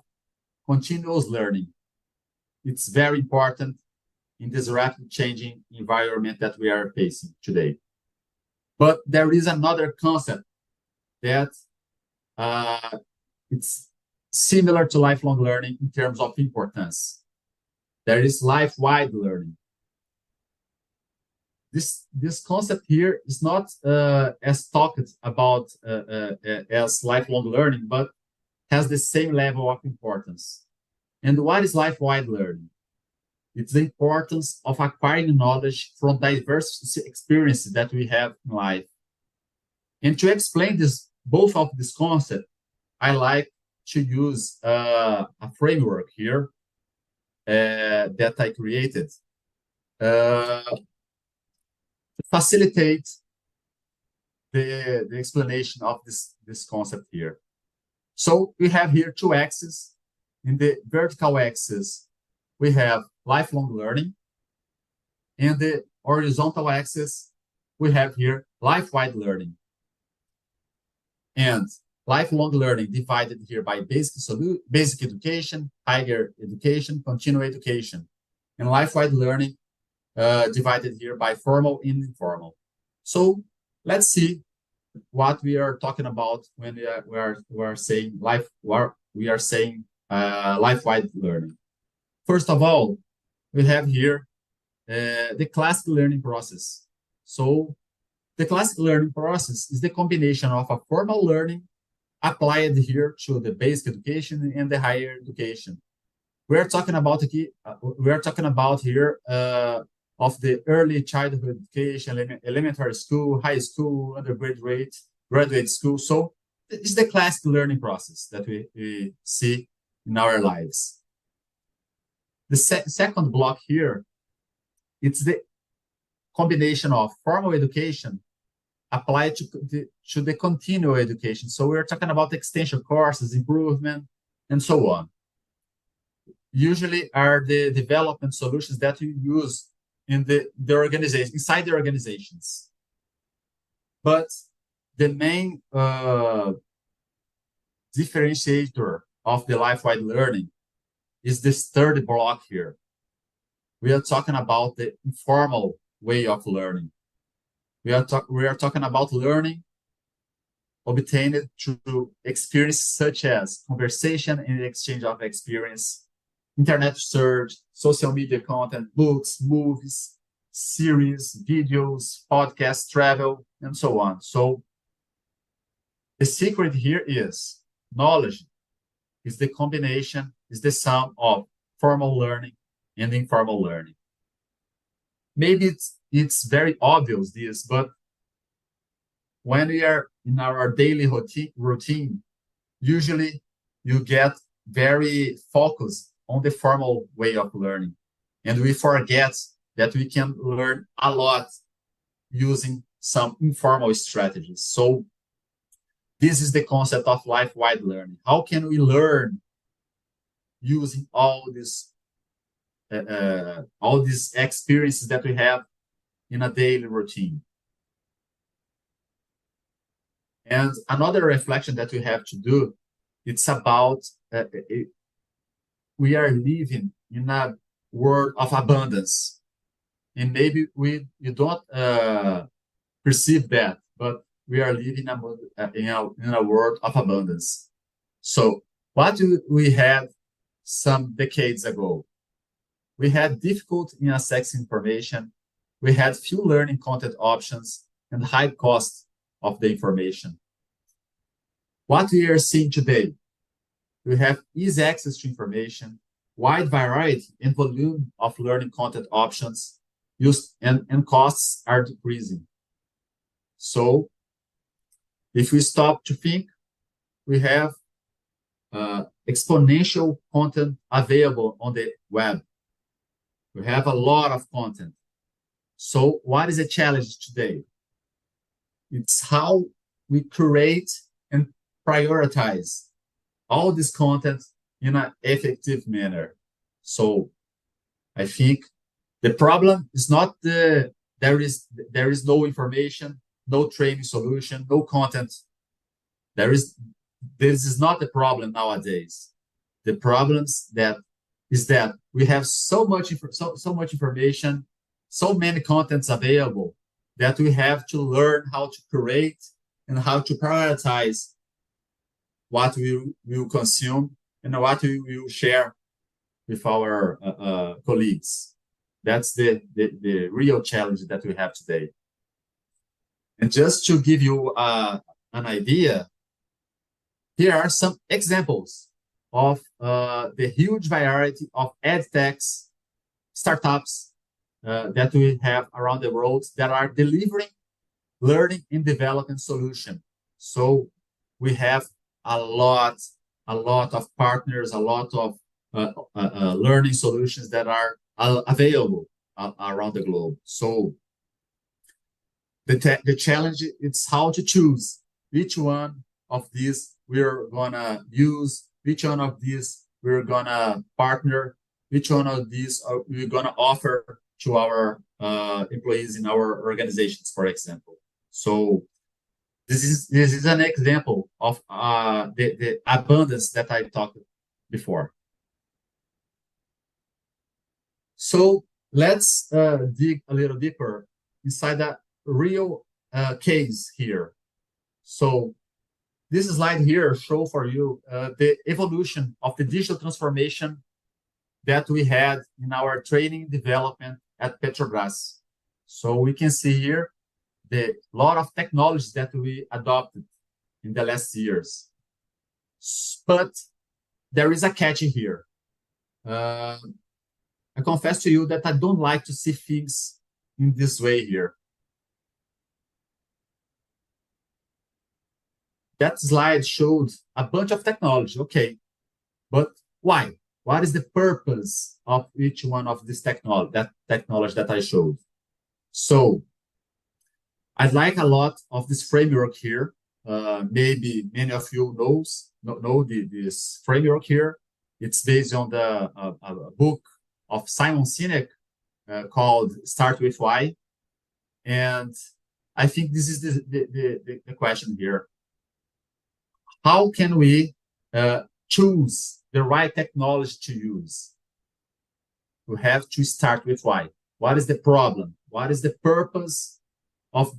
continuous learning. it's very important in this rapid changing environment that we are facing today. But there is another concept that it's similar to lifelong learning in terms of importance. There is life-wide learning. This concept here is not as talked about as lifelong learning, but has the same level of importance. And what is life-wide learning? It's the importance of acquiring knowledge from diverse experiences that we have in life. And to explain both of this concept, I like to use a framework here that I created to facilitate the explanation of this concept here. So we have here two axes. In the vertical axis, we have lifelong learning. And the horizontal axis, we have here life-wide learning. And lifelong learning divided here by basic education, higher education, continuing education. And life-wide learning divided here by formal and informal. So let's see what we are talking about when we are saying life-wide learning. First of all, we have here the classic learning process. So the classic learning process is the combination of a formal learning applied here to the basic education and the higher education. We are talking about here of the early childhood education, elementary school, high school, undergraduate, graduate school. So it's the classic learning process that we see in our lives. The second block here, it's the combination of formal education applied to the continuing education. So we're talking about extension courses, improvement, and so on. Usually are the development solutions that you use in the organization, inside the organizations. But the main differentiator of the life-wide learning is this third block here. We are talking about the informal way of learning. We are talking about learning obtained through experience such as conversation and exchange of experience, internet search, social media content, books, movies, series, videos, podcasts, travel, and so on. So the secret here is knowledge is the combination, is the sum of formal learning and informal learning. Maybe it's very obvious this, but when we are in our daily routine, usually you get very focused on the formal way of learning. And we forget that we can learn a lot using some informal strategies. So this is the concept of life-wide learning. How can we learn using all these experiences that we have in a daily routine? And another reflection that we have to do, it's about we are living in a world of abundance. And maybe you don't perceive that, but we are living in a world of abundance. So what we had some decades ago? We had difficulty in accessing information. We had few learning content options and high cost of the information. What we are seeing today, we have easy access to information, wide variety and volume of learning content options, and costs are decreasing. So if we stop to think, we have exponential content available on the web. We have a lot of content. So what is the challenge today? It's how we create and prioritize all this content in an effective manner. So I think the problem is not there is no information, no training solution, no content. This is not the problem nowadays. The problems that is that we have so much information, so many contents available, that we have to learn how to create and how to prioritize what we will consume and what we will share with our colleagues. That's the real challenge that we have today. And just to give you an idea, here are some examples of the huge variety of edtechs, startups that we have around the world that are delivering learning and development solution. So we have a lot of partners, a lot of learning solutions that are available around the globe. So the challenge is how to choose which one of these we're gonna use, which one of these we're gonna partner, which one of these we're gonna offer to our employees in our organizations, for example. So this is an example of the abundance that I talked before. So let's dig a little deeper inside that real case here. So this slide here shows for you the evolution of the digital transformation that we had in our training development at Petrobras. So we can see here the lot of technologies that we adopted in the last years. But there is a catch here. I confess to you that I don't like to see things in this way here. That slide showed a bunch of technology, okay, but why? What is the purpose of each one of this technology, that I showed? So I'd like a lot of this framework here. Maybe many of you know this framework here. It's based on the book of Simon Sinek called Start With Why. And I think this is the question here. How can we choose the right technology to use? We have to start with why. What is the problem? What is the purpose of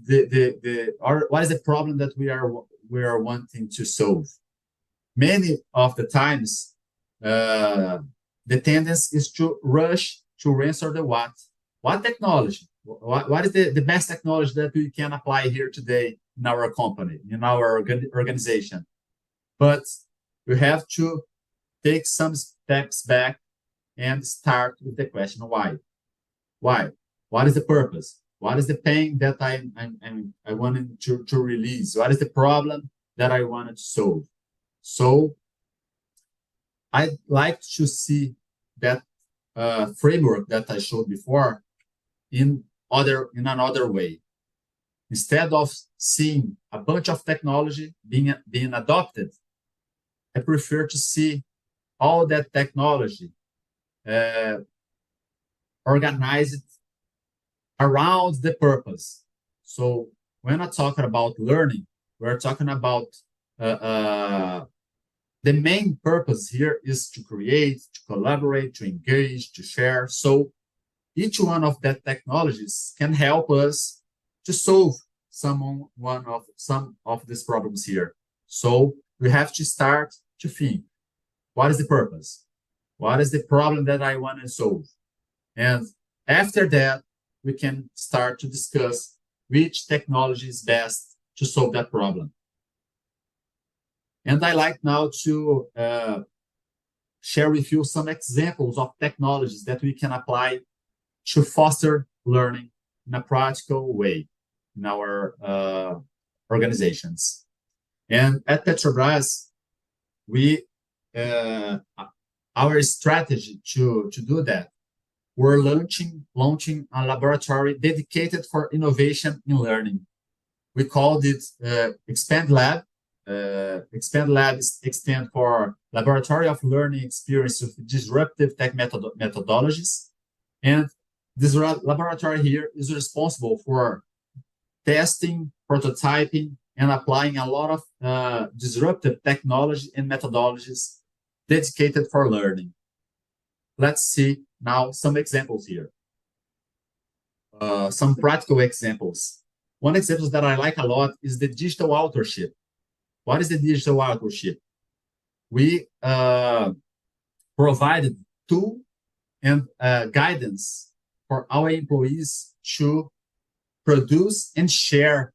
what is the problem that we are wanting to solve? Many of the times, the tendency is to rush to answer the what. What technology? What is the best technology that we can apply here today in our company, in our organization? But we have to take some steps back and start with the question why. Why? What is the purpose? What is the pain that I wanted to release? What is the problem that I wanted to solve? So I'd like to see that framework that I showed before in another way. Instead of seeing a bunch of technology being adopted, I prefer to see all that technology organized around the purpose. So when I'm talking about learning, we're talking about the main purpose here is to create, to collaborate, to engage, to share. So each one of that technologies can help us to solve some of these problems here. So we have to start to think, what is the purpose? What is the problem that I want to solve? And after that, we can start to discuss which technology is best to solve that problem. And I like now to share with you some examples of technologies that we can apply to foster learning in a practical way in our organizations. And at Petrobras, our strategy to do that, we're launching a laboratory dedicated for innovation in learning. We called it Expand Lab. Expand Lab stands for Laboratory of Learning Experience with Disruptive Tech Methodologies. And this laboratory here is responsible for testing, prototyping, and applying a lot of disruptive technology and methodologies dedicated for learning. let's see now some examples here. Some practical examples. One example that I like a lot is the digital authorship. What is the digital authorship? We provided tool and guidance for our employees to produce and share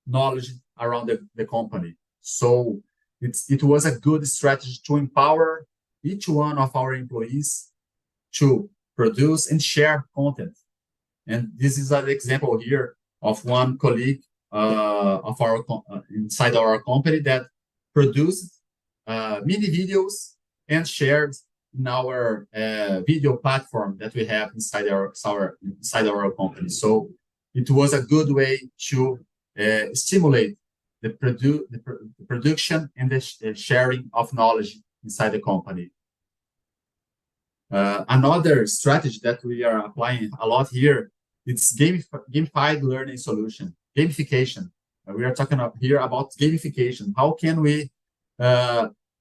knowledge around the company. So it was a good strategy to empower each one of our employees to produce and share content. And this is an example here of one colleague of our inside our company that produced mini videos and shared in our video platform that we have inside our company. So it was a good way to stimulate the production and the sharing of knowledge inside the company. Another strategy that we are applying a lot here, it's gamified learning solution, gamification. We are talking here about gamification. How can we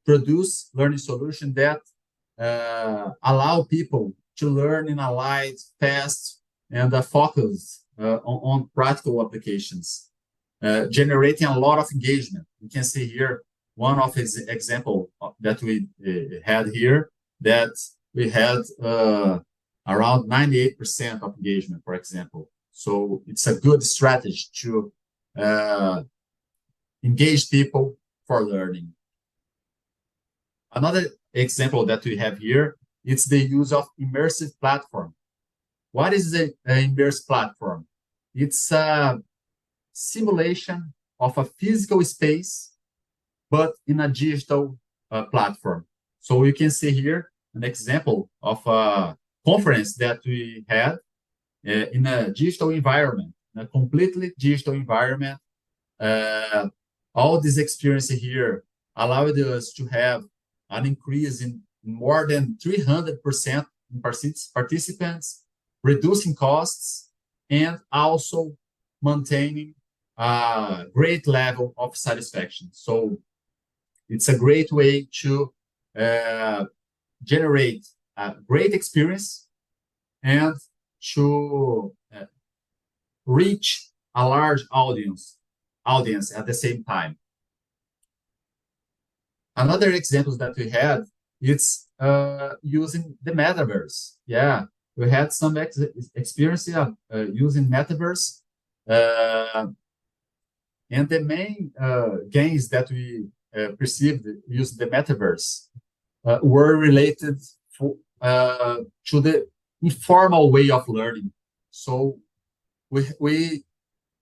produce learning solution that allow people to learn in a light, fast, and focused on practical applications, generating a lot of engagement. You can see here one of his example that we had here, that we had around 98% of engagement, for example. So it's a good strategy to engage people for learning. Another example that we have here, it's the use of immersive platform. What is the immersive platform? It's a simulation of a physical space, but in a digital platform. So you can see here an example of a conference that we had in a digital environment, in a completely digital environment. All this experience here allowed us to have an increase in more than 300% in participants, reducing costs, and also maintaining a great level of satisfaction. So it's a great way to generate a great experience and to reach a large audience at the same time. Another example that we had, it's using the metaverse. Yeah, we had some experience using metaverse. And the main gains that we perceived using the metaverse were related to the informal way of learning. So we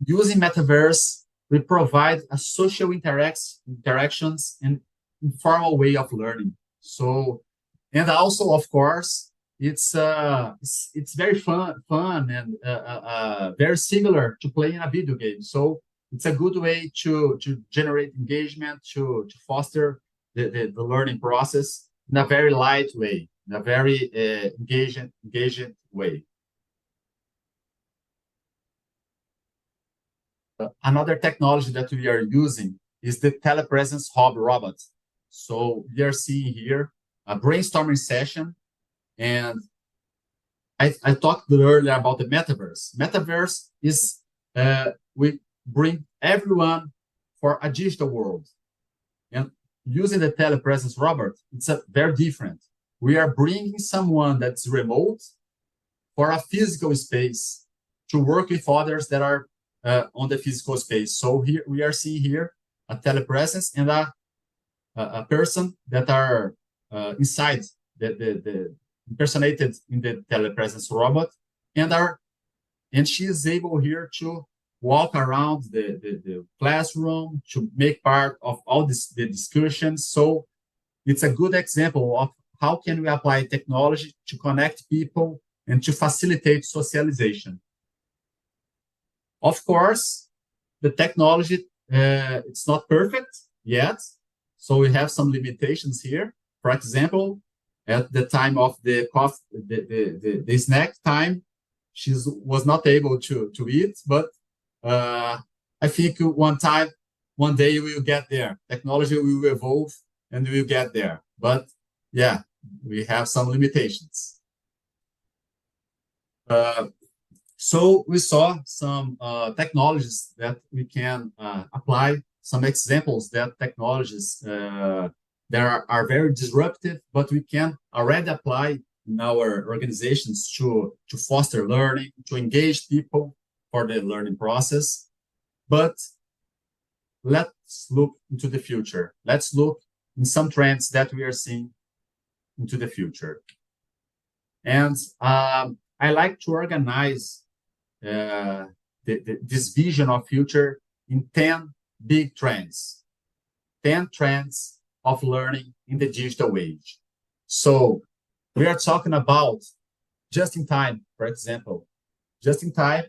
using metaverse, we provide a social interactions and informal way of learning. So, and also, of course, it's very fun and very similar to playing a video game. So it's a good way to generate engagement, to foster the learning process in a very light way, in a very engaging way. Another technology that we are using is the telepresence hub robot. So we are seeing here a brainstorming session, and I talked earlier about the metaverse. Metaverse is we bring everyone for a digital world, and using the telepresence robot, it's very different. We are bringing someone that's remote for a physical space to work with others that are on the physical space. So here we are seeing here a telepresence and a person that are inside the impersonated in the telepresence robot, and she is able here to walk around the classroom to make part of all the discussions. So it's a good example of how can we apply technology to connect people and to facilitate socialization. Of course, the technology it's not perfect yet, so we have some limitations here. For example, at the time of the snack time, she was not able to eat, but I think one day we will get there. Technology will evolve and we will get there. But yeah, we have some limitations. So we saw some technologies that we can apply, some examples that technologies that are very disruptive, but we can already apply in our organizations to foster learning, to engage people for the learning process. But let's look into the future. Let's look in some trends that we are seeing into the future. And I like to organize this vision of future in 10 big trends, 10 trends of learning in the digital age. So we are talking about just in time, for example. Just in time,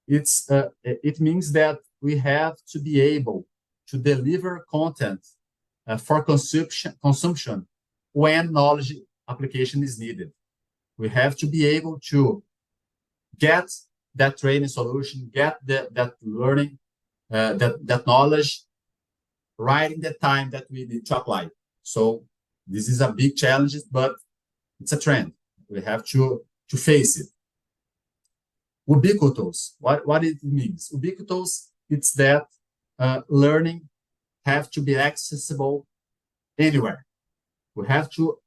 it means that we have to be able to deliver content for consumption when knowledge application is needed. We have to be able to get that training solution, get that learning, that knowledge right in the time that we need to apply. So this is a big challenge, but it's a trend. We have to face it. Ubiquitous, what it means? Ubiquitous, it's that learning have to be accessible anywhere. We have to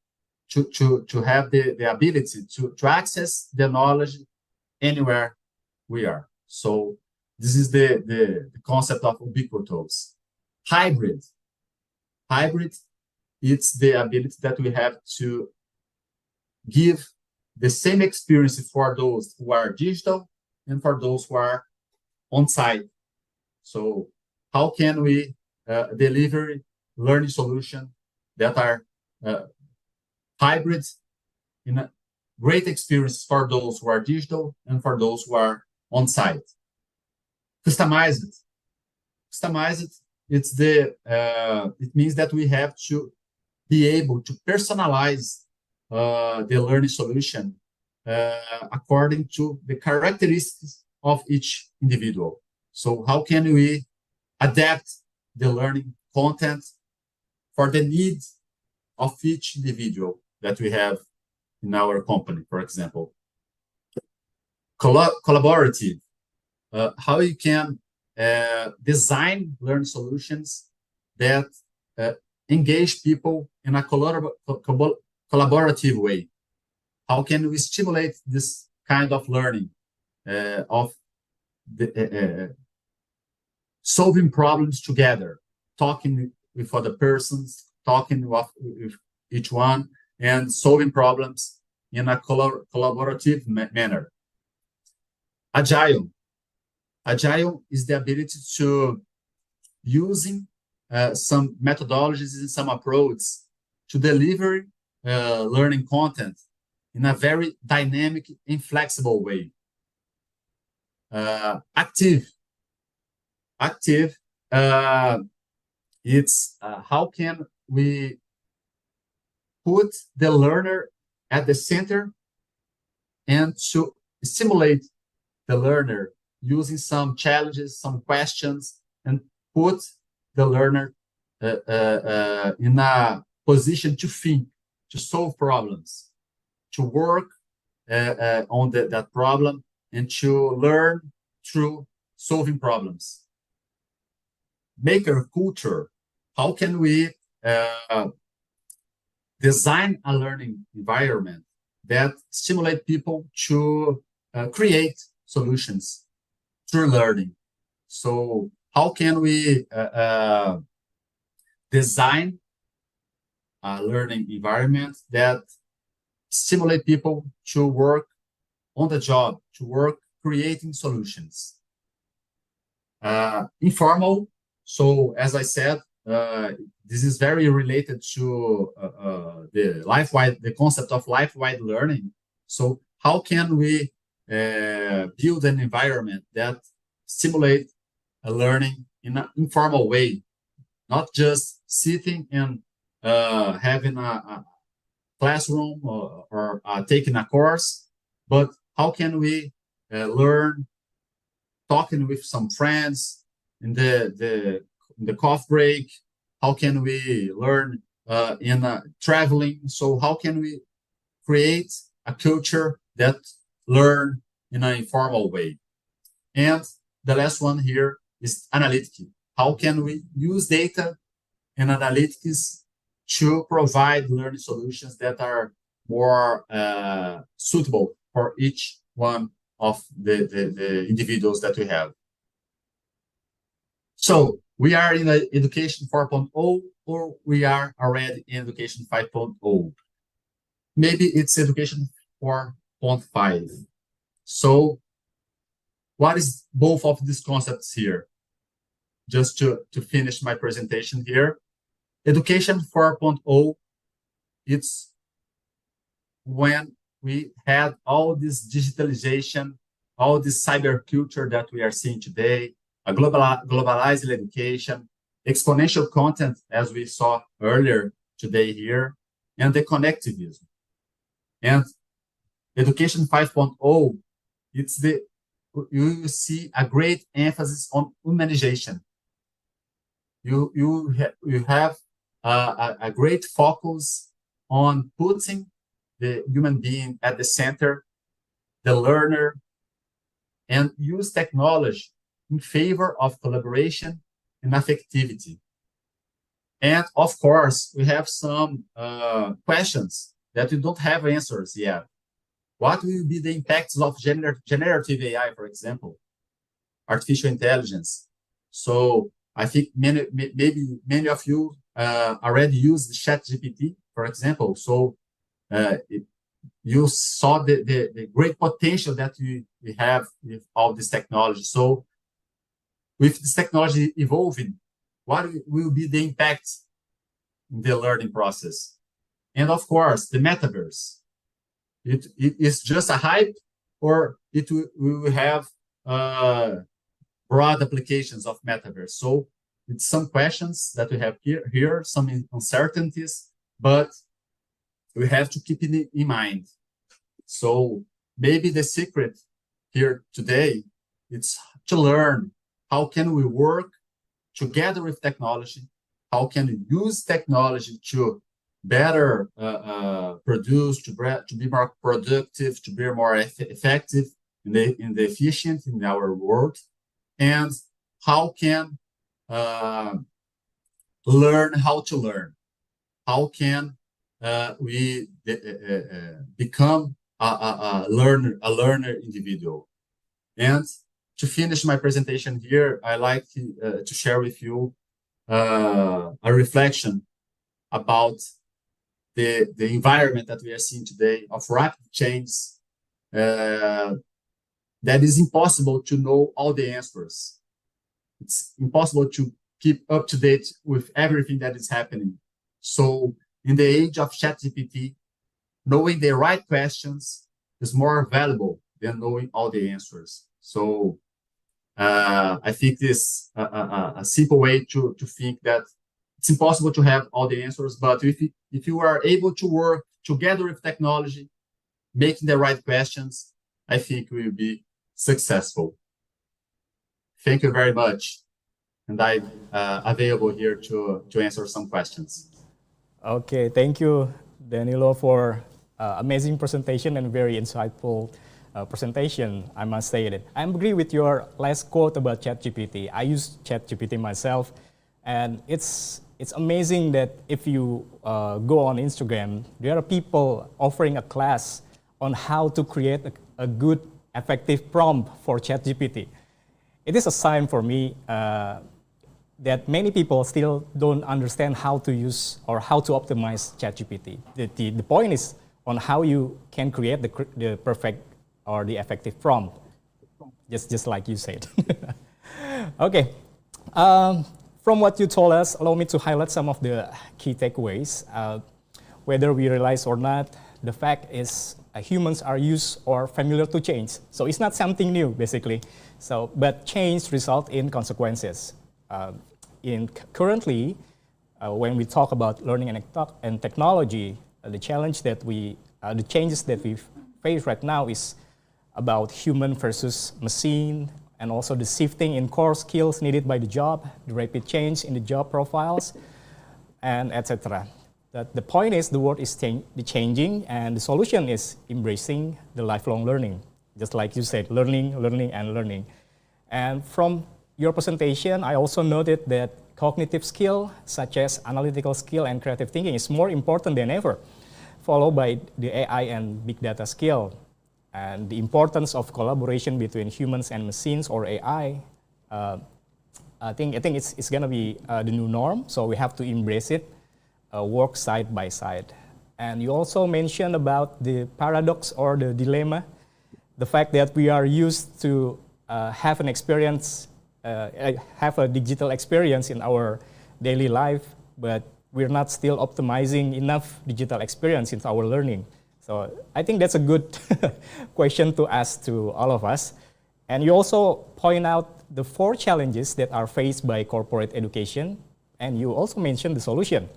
have the ability to access the knowledge anywhere we are. So this is the concept of ubiquitous. Hybrid, it's the ability that we have to give the same experience for those who are digital and for those who are on site. So how can we deliver learning solutions that are hybrid in a great experience for those who are digital and for those who are on site? Customized, it's it means that we have to be able to personalize the learning solution according to the characteristics of each individual. So how can we adapt the learning content for the needs of each individual that we have in our company, for example? Collaborative, how you can design learning solutions that engage people in a collaborative way. How can we stimulate this kind of learning of solving problems together, talking with other persons, talking with each one, and solving problems in a collaborative manner? Agile is the ability to using some methodologies and some approaches to deliver learning content in a very dynamic and flexible way. Active, it's how can we put the learner at the center and to stimulate the learner using some challenges, some questions, and put the learner in a position to think, to solve problems, to work on that problem, and to learn through solving problems. Maker culture, how can we design a learning environment that stimulate people to create solutions through learning? So how can we design a learning environment that stimulate people to work on the job, to work creating solutions? Informal, so as I said, this is very related to the concept of life-wide learning. So how can we build an environment that stimulate a learning in an informal way, not just sitting and having a classroom or taking a course, but how can we learn talking with some friends in the coffee break? How can we learn in traveling. So how can we create a culture that learn in an informal way? And the last one here is analytics. How can we use data and analytics to provide learning solutions that are more suitable for each one of the individuals that we have? So we are in education 4.0, or we are already in education 5.0. Maybe it's education 4.5. So what is both of these concepts here? Just to finish my presentation here. Education 4.0, it's when we had all this digitalization, all this cyber culture that we are seeing today, a globalized education, exponential content, as we saw earlier today here, and the connectivism. And education 5.0, you see a great emphasis on humanization. You have a great focus on putting the human being at the center, the learner, and use technology in favor of collaboration and affectivity. And of course, we have some questions that we don't have answers yet. What will be the impacts of generative AI, for example, artificial intelligence? So I think maybe many of you already use the ChatGPT, for example. So you saw the great potential that we have with all this technology. So with this technology evolving, what will be the impact in the learning process? And of course, the metaverse. It is just a hype, or it will have broad applications of metaverse. So it's some questions that we have here, some uncertainties, but we have to keep it in mind. So maybe the secret here today is to learn how can we work together with technology, how can we use technology to better produce, to be more productive, to be more effective in the efficient in our world, and how can learn how to learn. How can we become a learner individual? And to finish my presentation here, I like to share with you a reflection about the environment that we are seeing today of rapid change, that is impossible to know all the answers. It's impossible to keep up to date with everything that is happening. So in the age of ChatGPT, knowing the right questions is more valuable than knowing all the answers. So I think this a simple way to think that it's impossible to have all the answers, but if you are able to work together with technology, making the right questions, I think we will be successful. Thank you very much. And I'm available here to answer some questions. Okay, thank you, Danilo, for amazing presentation and very insightful presentation, I must say that. I agree with your last quote about ChatGPT. I use ChatGPT myself, and it's amazing that if you go on Instagram, there are people offering a class on how to create a good, effective prompt for ChatGPT. It is a sign for me that many people still don't understand how to use or how to optimize ChatGPT. The point is on how you can create the perfect or the effective prompt, just like you said. Okay. From what you told us, allow me to highlight some of the key takeaways. Whether we realize or not, the fact is humans are used or familiar to change. So it's not something new, basically. So, but change results in consequences. Currently, when we talk about learning and technology, the changes that we face right now is about human versus machine, and also the shifting in core skills needed by the job, the rapid change in the job profiles, and etc. That the point is the world is changing, and the solution is embracing the lifelong learning. Just like you said, learning, learning, and learning. And from your presentation, I also noted that cognitive skill, such as analytical skill and creative thinking, is more important than ever, followed by the AI and big data skill. And the importance of collaboration between humans and machines, or AI, I think it's going to be the new norm, so we have to embrace it, work side by side. And you also mentioned about the paradox or the dilemma, the fact that we are used to have an experience, have a digital experience in our daily life, but we're not still optimizing enough digital experience in our learning. So I think that's a good question to ask to all of us. And you also point out the 4 challenges that are faced by corporate education, and you also mentioned the solution.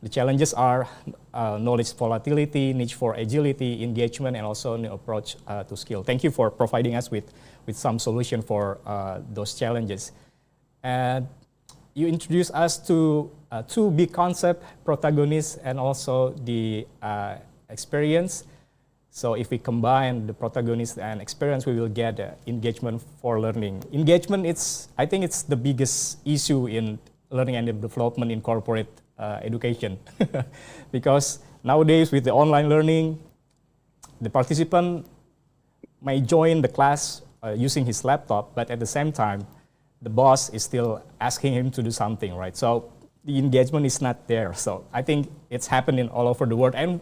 The challenges are knowledge volatility, need for agility, engagement, and also new approach to skill. Thank you for providing us with some solution for those challenges. And you introduced us to 2 big concepts, protagonists and also the experience. So if we combine the protagonist and experience, we will get engagement for learning. Engagement, I think it's the biggest issue in learning and development in corporate education. Because nowadays with the online learning, the participant may join the class using his laptop, but at the same time, the boss is still asking him to do something, right? So the engagement is not there. So I think it's happening all over the world, and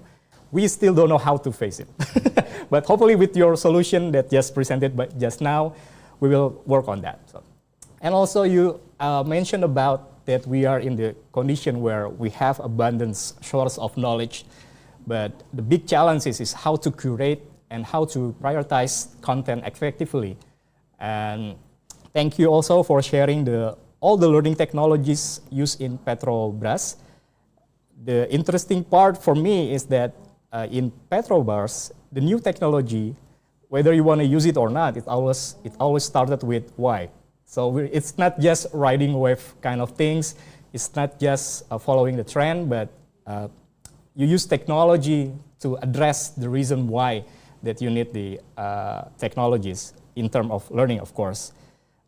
we still don't know how to face it. But hopefully with your solution that just presented just now, we will work on that. So. And also you mentioned about that we are in the condition where we have abundance source of knowledge, but the big challenge is how to curate and how to prioritize content effectively. And thank you also for sharing all the learning technologies used in Petrobras. The interesting part for me is that in Petrobras, the new technology, whether you want to use it or not, it always started with why. So it's not just riding wave kind of things. It's not just following the trend, but you use technology to address the reason why that you need the technologies in terms of learning, of course.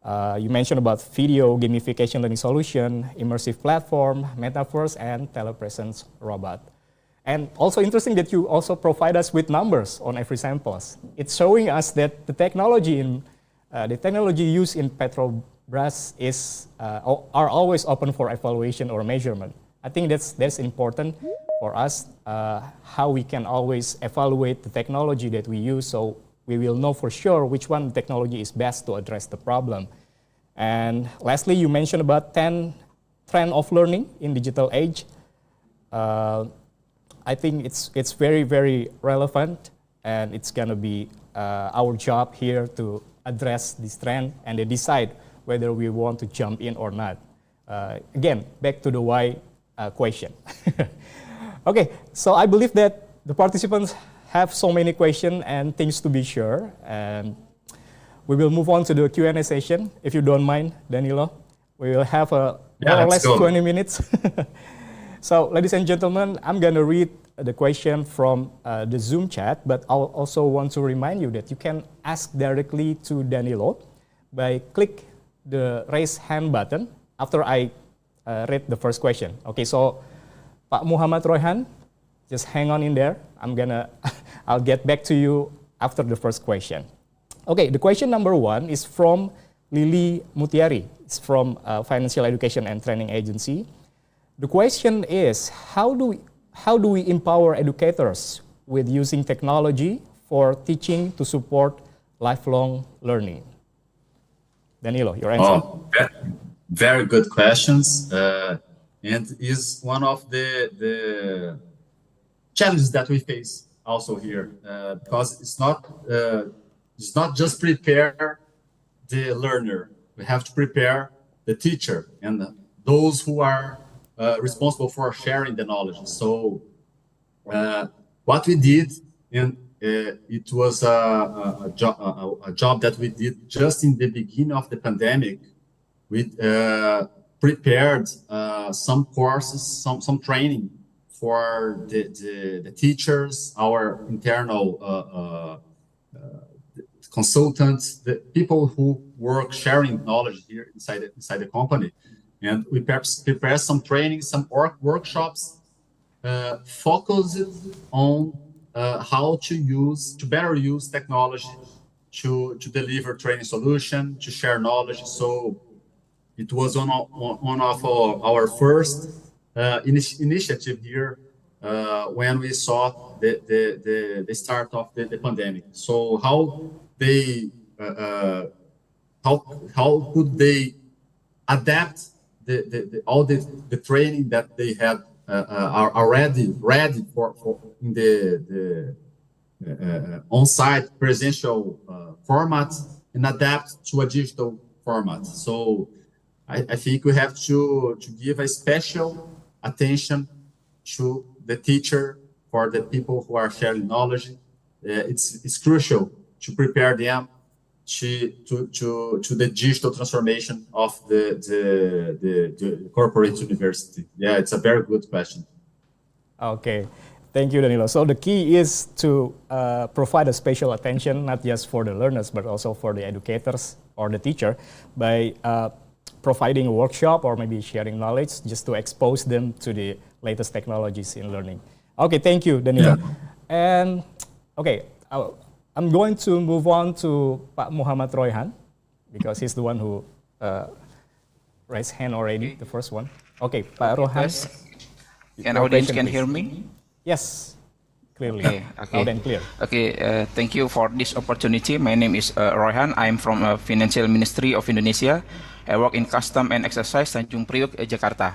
You mentioned about video gamification learning solution, immersive platform, metaverse, and telepresence robot. And also interesting that you also provide us with numbers on every samples. It's showing us that the technology used in Petrobras are always open for evaluation or measurement. I think that's important for us, how we can always evaluate the technology that we use, so we will know for sure which one technology is best to address the problem. And lastly, you mentioned about 10 trend of learning in digital age. I think it's very, very relevant, and it's gonna be our job here to address this trend and then decide whether we want to jump in or not. Again, back to the why question. Okay, so I believe that the participants have so many questions and things to be sure, and we will move on to the Q&A session, if you don't mind, Danilo. We will have more or less 20 minutes. So, ladies and gentlemen, I'm going to read the question from the Zoom chat, but I also want to remind you that you can ask directly to Danilo by click the raise hand button after I read the first question. Okay, so Pak Muhammad Royhan, just hang on in there. I'll get back to you after the first question. Okay, the question number 1 is from Lily Mutiari. It's from Financial Education and Training Agency. The question is, how do we empower educators with using technology for teaching to support lifelong learning? Danilo, your answer. Very good questions, and is one of the challenges that we face also here, because it's not just prepare the learner. We have to prepare the teacher and those who are responsible for sharing the knowledge. So what we did, and it was a job that we did just in the beginning of the pandemic. We prepared some courses, some training for the teachers, our internal consultants, the people who work sharing knowledge here inside the company. And we perhaps prepare some training, some workshops focused on how to better use technology to deliver training solution, to share knowledge. So it was one of our first initiative here when we saw the start of the pandemic. So how they how could they adapt all the training that they had are already ready for in the on-site presential format and adapt to a digital format. So I think we have to give a special attention to the teacher, for the people who are sharing knowledge. It's crucial to prepare them to the digital transformation of the corporate university. Yeah, it's a very good question. Okay, thank you, Danilo. So the key is to provide a special attention, not just for the learners, but also for the educators or the teacher by providing a workshop or maybe sharing knowledge just to expose them to the latest technologies in learning. Okay, thank you, Danilo. Yeah. And okay, I'm going to move on to Pak Muhammad Royhan because he's the one who raised hand already, the first one. Okay, Pak Royhan. Can audience can hear me? Yes, clearly, Okay, loud and clear. Okay, thank you for this opportunity. My name is Royhan. I'm from Financial Ministry of Indonesia. I work in Custom and Exercise, Tanjung Priok, Jakarta.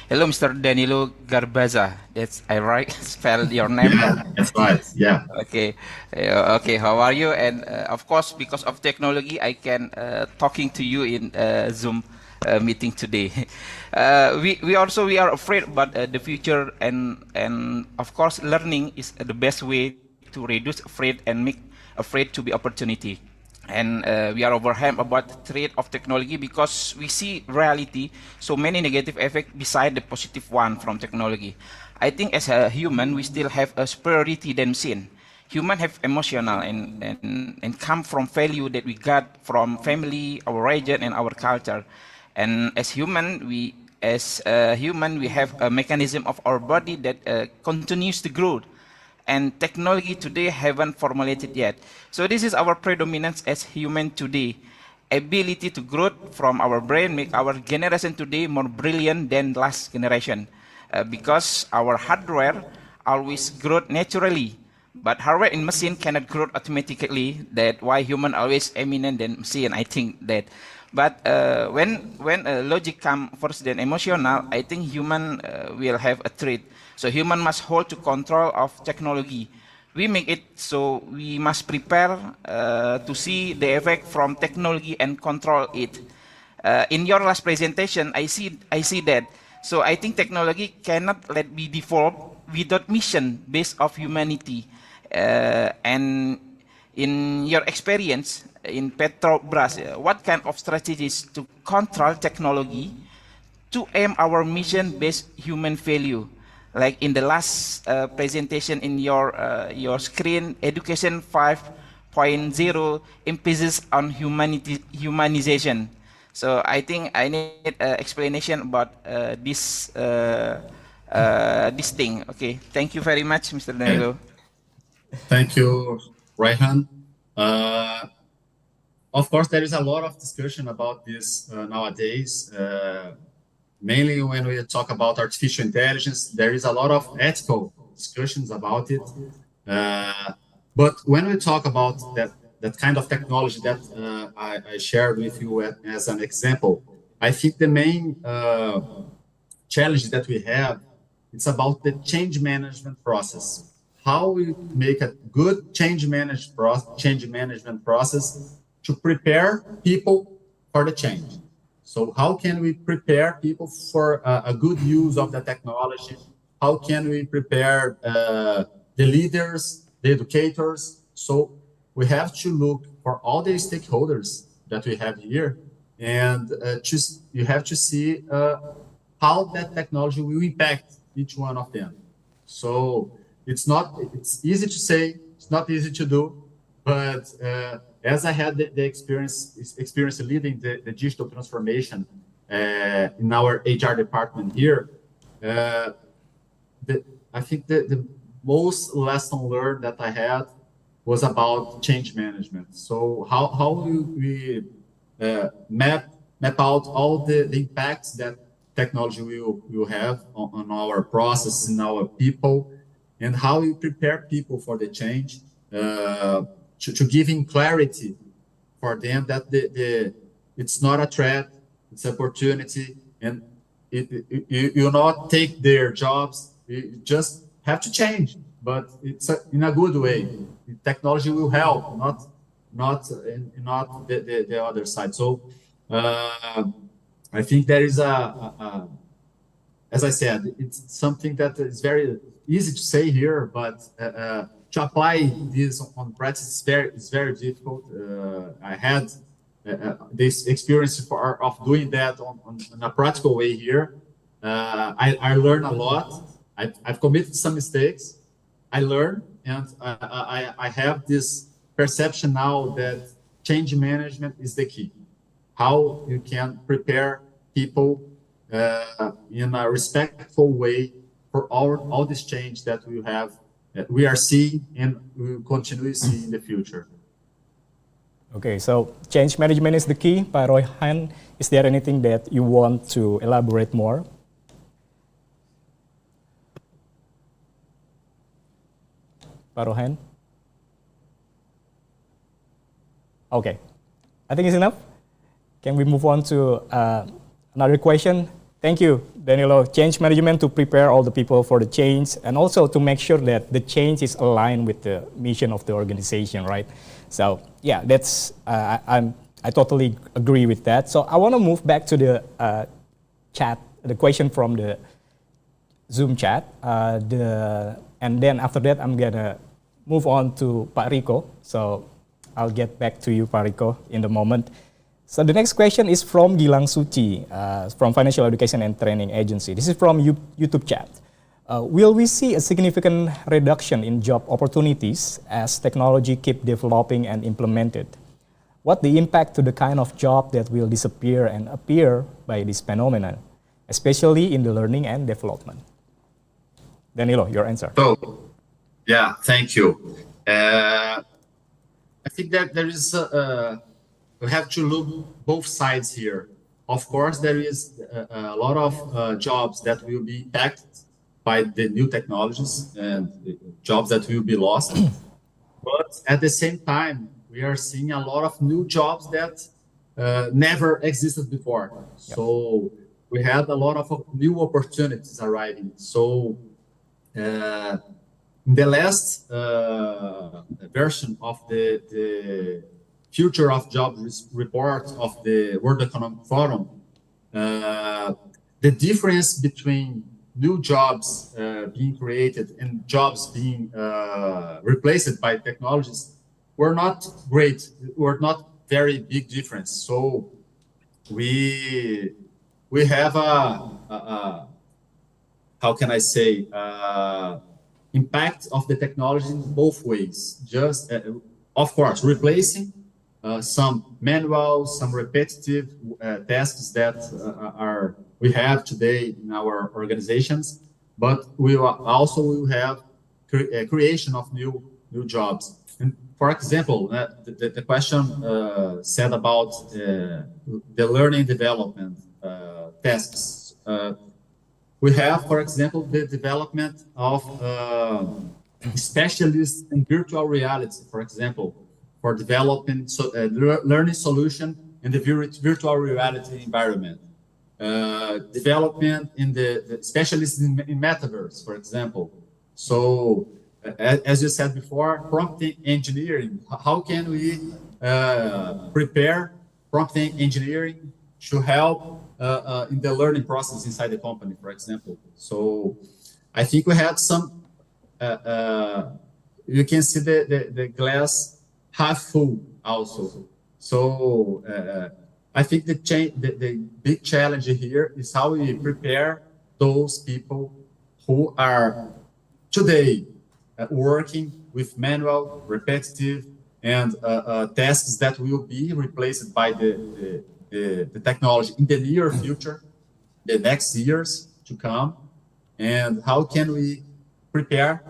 Hello, Mr. Danilo Garbaza. That's I right spell your name. Yeah, that's right. Yeah. Okay, okay. How are you? And of course, because of technology, I can talking to you in Zoom meeting today. We are afraid about the future, and of course, learning is the best way to reduce afraid and make afraid to be opportunity. And we are overwhelmed about the threat of technology because we see reality so many negative effects beside the positive one from technology. I think as a human, we still have a superiority than machine. Human have emotional and come from value that we got from family, our region, and our culture. And as human, we have a mechanism of our body that continues to grow. And technology today haven't formulated yet. So this is our predominance as human today. Ability to grow from our brain make our generation today more brilliant than last generation. Because our hardware always grow naturally. But hardware in machine cannot grow automatically. That's why human always eminent than machine, I think that. But when logic come first then emotional, I think human will have a threat. So human must hold to control of technology. We make it so we must prepare to see the effect from technology and control it. In your last presentation, I see that. So I think technology cannot let be developed without mission based of humanity. And in your experience in Petrobras, what kind of strategies to control technology to aim our mission-based human value? Like in the last presentation in your screen, Education 5.0 emphasis on humanization. So I think I need explanation about this thing. Okay, thank you very much, Mr. Danilo. Thank you, Raihan. Of course, there is a lot of discussion about this nowadays. Mainly when we talk about artificial intelligence, there is a lot of ethical discussions about it. But when we talk about that kind of technology that I shared with you as an example, I think the main challenge that we have, it's about the change management process. How we make a good change management process to prepare people for the change. So how can we prepare people for a good use of the technology? How can we prepare the leaders, the educators? So we have to look for all the stakeholders that we have here, and you have to see how that technology will impact each one of them. So it's easy to say, it's not easy to do, but as I had the experience leading the digital transformation in our HR department here, I think the most lesson learned that I had was about change management. So how we map out all the impacts that technology will have on our process and our people, and how you prepare people for the change, to giving clarity for them that it's not a threat, it's opportunity, and you not take their jobs. You just have to change, but it's in a good way. Technology will help, not the other side. So I think there is as I said, it's something that is very easy to say here, but to apply this on practice is very difficult. I had this experience of doing that on a practical way here. I learned a lot. I've committed some mistakes. I learned, and I have this perception now that change management is the key. How you can prepare people in a respectful way for all this change that we are seeing and we will continue to see in the future. Okay, so change management is the key. Pak Royhan, is there anything that you want to elaborate more? Pak Royhan? Okay, I think it's enough. Can we move on to another question? Thank you, Danilo. Change management to prepare all the people for the change and also to make sure that the change is aligned with the mission of the organization, right? So yeah, that's I totally agree with that. So I want to move back to the chat, the question from the Zoom chat, and then after that I'm gonna move on to Pak Rico. So I'll get back to you, Pak Rico, in the moment. So the next question is from Gilang Suci, from Financial Education and Training Agency. This is from YouTube chat. Will we see a significant reduction in job opportunities as technology keep developing and implemented? What the impact to the kind of job that will disappear and appear by this phenomenon, especially in the learning and development? Danilo, your answer. So, yeah, thank you. I think that there is we have to look both sides here. Of course, there is a lot of jobs that will be impacted by the new technologies and jobs that will be lost. But at the same time, we are seeing a lot of new jobs that never existed before. Yep. So we had a lot of new opportunities arriving. So in the last version of the Future of Jobs report of the World Economic Forum, the difference between new jobs being created and jobs being replaced by technologies were not great, were not very big difference. So we have a how can I say, impact of the technology in both ways. Just, of course, replacing some manual, some repetitive tasks that we have today in our organizations, but we also will have creation of new jobs. And for example, the question said about the learning development tasks. We have, for example, the development of specialists in virtual reality, for example, for developing learning solution in the virtual reality environment. Development in the specialists in metaverse, for example. So, as you said before, prompting engineering. How can we prepare prompting engineering to help in the learning process inside the company, for example? So, I think we had some. You can see the glass half full also. So I think the big challenge here is how we prepare those people who are today working with manual, repetitive, and tasks that will be replaced by the technology in the near future, the next years to come, and how can we prepare,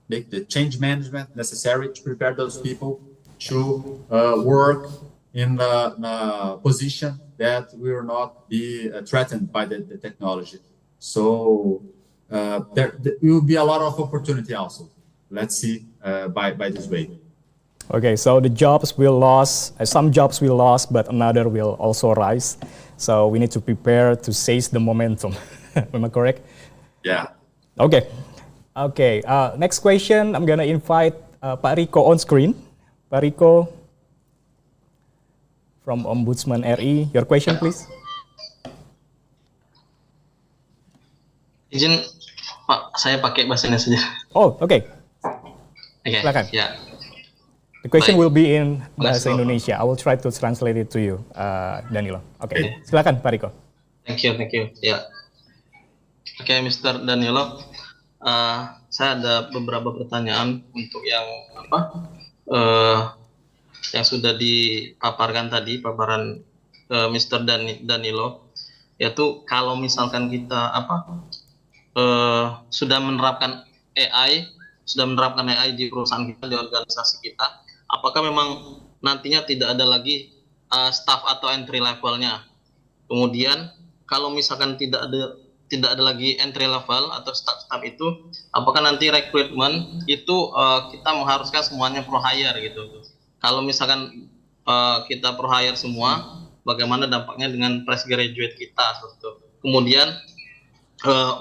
make the change management necessary to prepare those people to work in a position that will not be threatened by the technology. So there will be a lot of opportunity also. Let's see by this way. Okay, so the jobs will lose, some jobs will lose, but another will also rise. So we need to prepare to seize the momentum. Am I correct? Yeah. Okay. Okay, next question, I'm gonna invite Pak Riko on screen. Pak Riko from Ombudsman RI, your question please. Izin Pak, saya pakai bahasa Indonesia saja. Oh, okay. Oke, Silakan. ya. The question Baik. will be in bahasa Mas, Indonesia. I will try to translate it to you, Danilo. Okay, silakan Pak Riko. Thank you. Ya. Oke, Mr. Danilo. Saya ada beberapa pertanyaan untuk yang yang sudah dipaparkan tadi, paparan Mr. Danilo, yaitu kalau misalkan kita sudah menerapkan AI di perusahaan kita, di organisasi kita, apakah memang nantinya tidak ada lagi staff atau entry levelnya? Kemudian kalau misalkan tidak ada lagi entry level atau staff itu, apakah nanti rekrutmen itu kita mengharuskan semuanya pro hire gitu? Kalau misalkan kita pro hire semua, bagaimana dampaknya dengan fresh graduate kita? Kemudian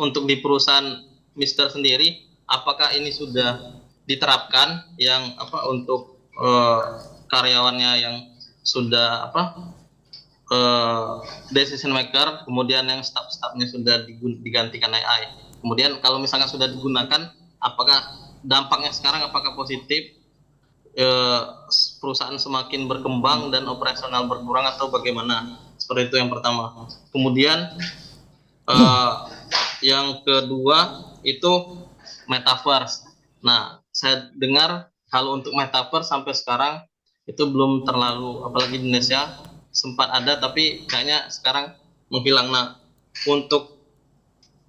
untuk di perusahaan Mister sendiri, apakah ini sudah diterapkan yang untuk karyawannya yang sudah decision maker, kemudian yang staff-staffnya sudah digantikan AI. Kemudian kalau misalkan sudah digunakan, apakah dampaknya sekarang apakah positif, perusahaan semakin berkembang dan operasional berkurang atau bagaimana? Seperti itu yang pertama. Kemudian yang kedua itu metaverse. Nah, saya dengar kalau untuk metaverse sampai sekarang itu belum terlalu, apalagi di Indonesia sempat ada tapi kayaknya sekarang menghilang. Nah, untuk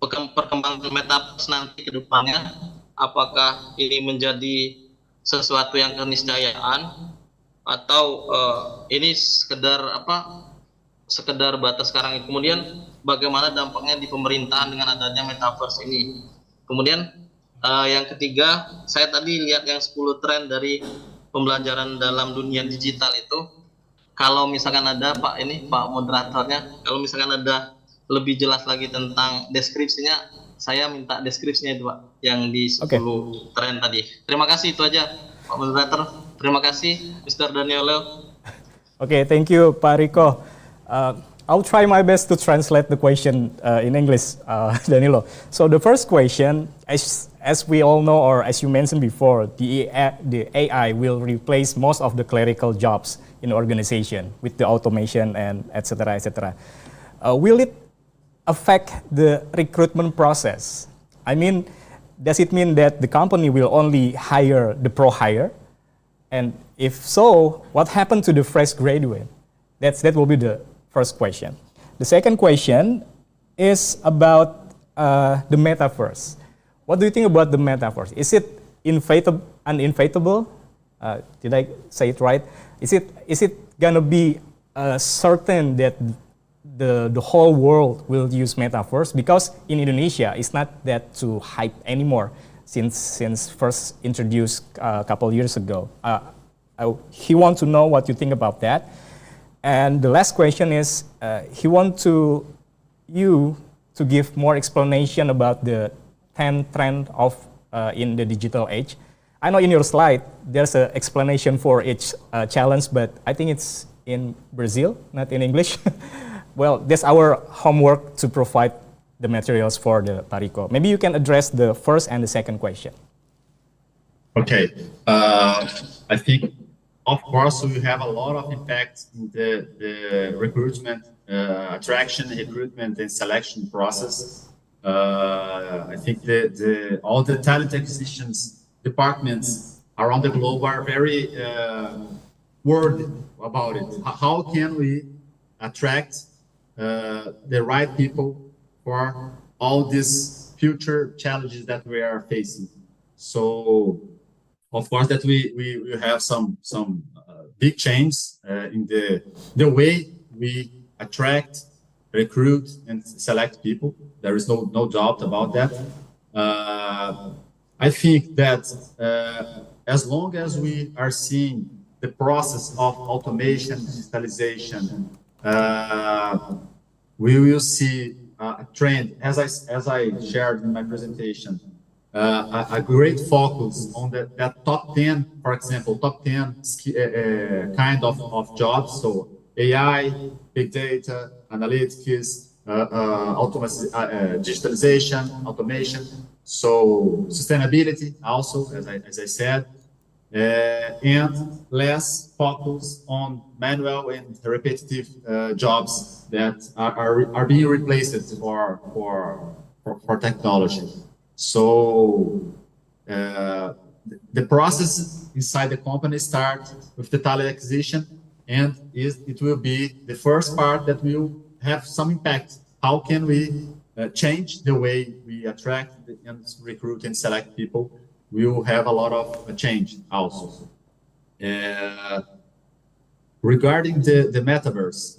perkembangan metaverse nanti ke depannya, apakah ini menjadi sesuatu yang keniscayaan atau ini sekedar batas sekarang? Kemudian bagaimana dampaknya di pemerintahan dengan adanya metaverse ini? Kemudian yang ketiga, saya tadi lihat yang 10 tren dari pembelajaran dalam dunia digital itu. Kalau misalkan ada Pak moderatornya, kalau misalkan ada lebih jelas lagi tentang deskripsinya, saya minta deskripsinya itu Pak, yang di 10 tren tadi. Terima kasih, itu aja Pak moderator. Terima kasih Mr. Danilo. Okay, thank you Pak Riko. I'll try my best to translate the question in English, Danilo. So the first question, as we all know, or as you mentioned before, the AI will replace most of the clerical jobs in organization with the automation and etc. etc. Will it affect the recruitment process? I mean, does it mean that the company will only hire the pro hire? And if so, what happened to the fresh graduate? That will be the first question. The second question is about the metaverse. What do you think about the metaverse? Is it unevitable? Did I say it right? Is it gonna be certain that the whole world will use metaverse? Because in Indonesia, it's not that too hype anymore since first introduced a couple years ago. He wants to know what you think about that. And the last question is, he wants you to give more explanation about the 10 trend of in the digital age. I know in your slide there's an explanation for each challenge, but I think it's in Brazil, not in English. Well, that's our homework to provide the materials for the Pariko. Maybe you can address the first and the second question. Okay, I think, of course, we have a lot of impact in the recruitment, attraction, recruitment, and selection process. I think all the talent acquisitions departments around the globe are very worried about it. How can we attract the right people for all these future challenges that we are facing? So, of course, that we have some big changes in the way we attract, recruit, and select people. There is no doubt about that. I think that as long as we are seeing the process of automation, digitalization, we will see a trend, as I shared in my presentation, a great focus on that top 10, for example, top 10 kind of jobs. So AI, big data, analytics, digitalization, automation. So sustainability also, as I said, and less focus on manual and repetitive jobs that are being replaced for technology. So the process inside the company starts with the talent acquisition, and it will be the first part that will have some impact. How can we change the way we attract and recruit and select people? We will have a lot of change also. Regarding the metaverse,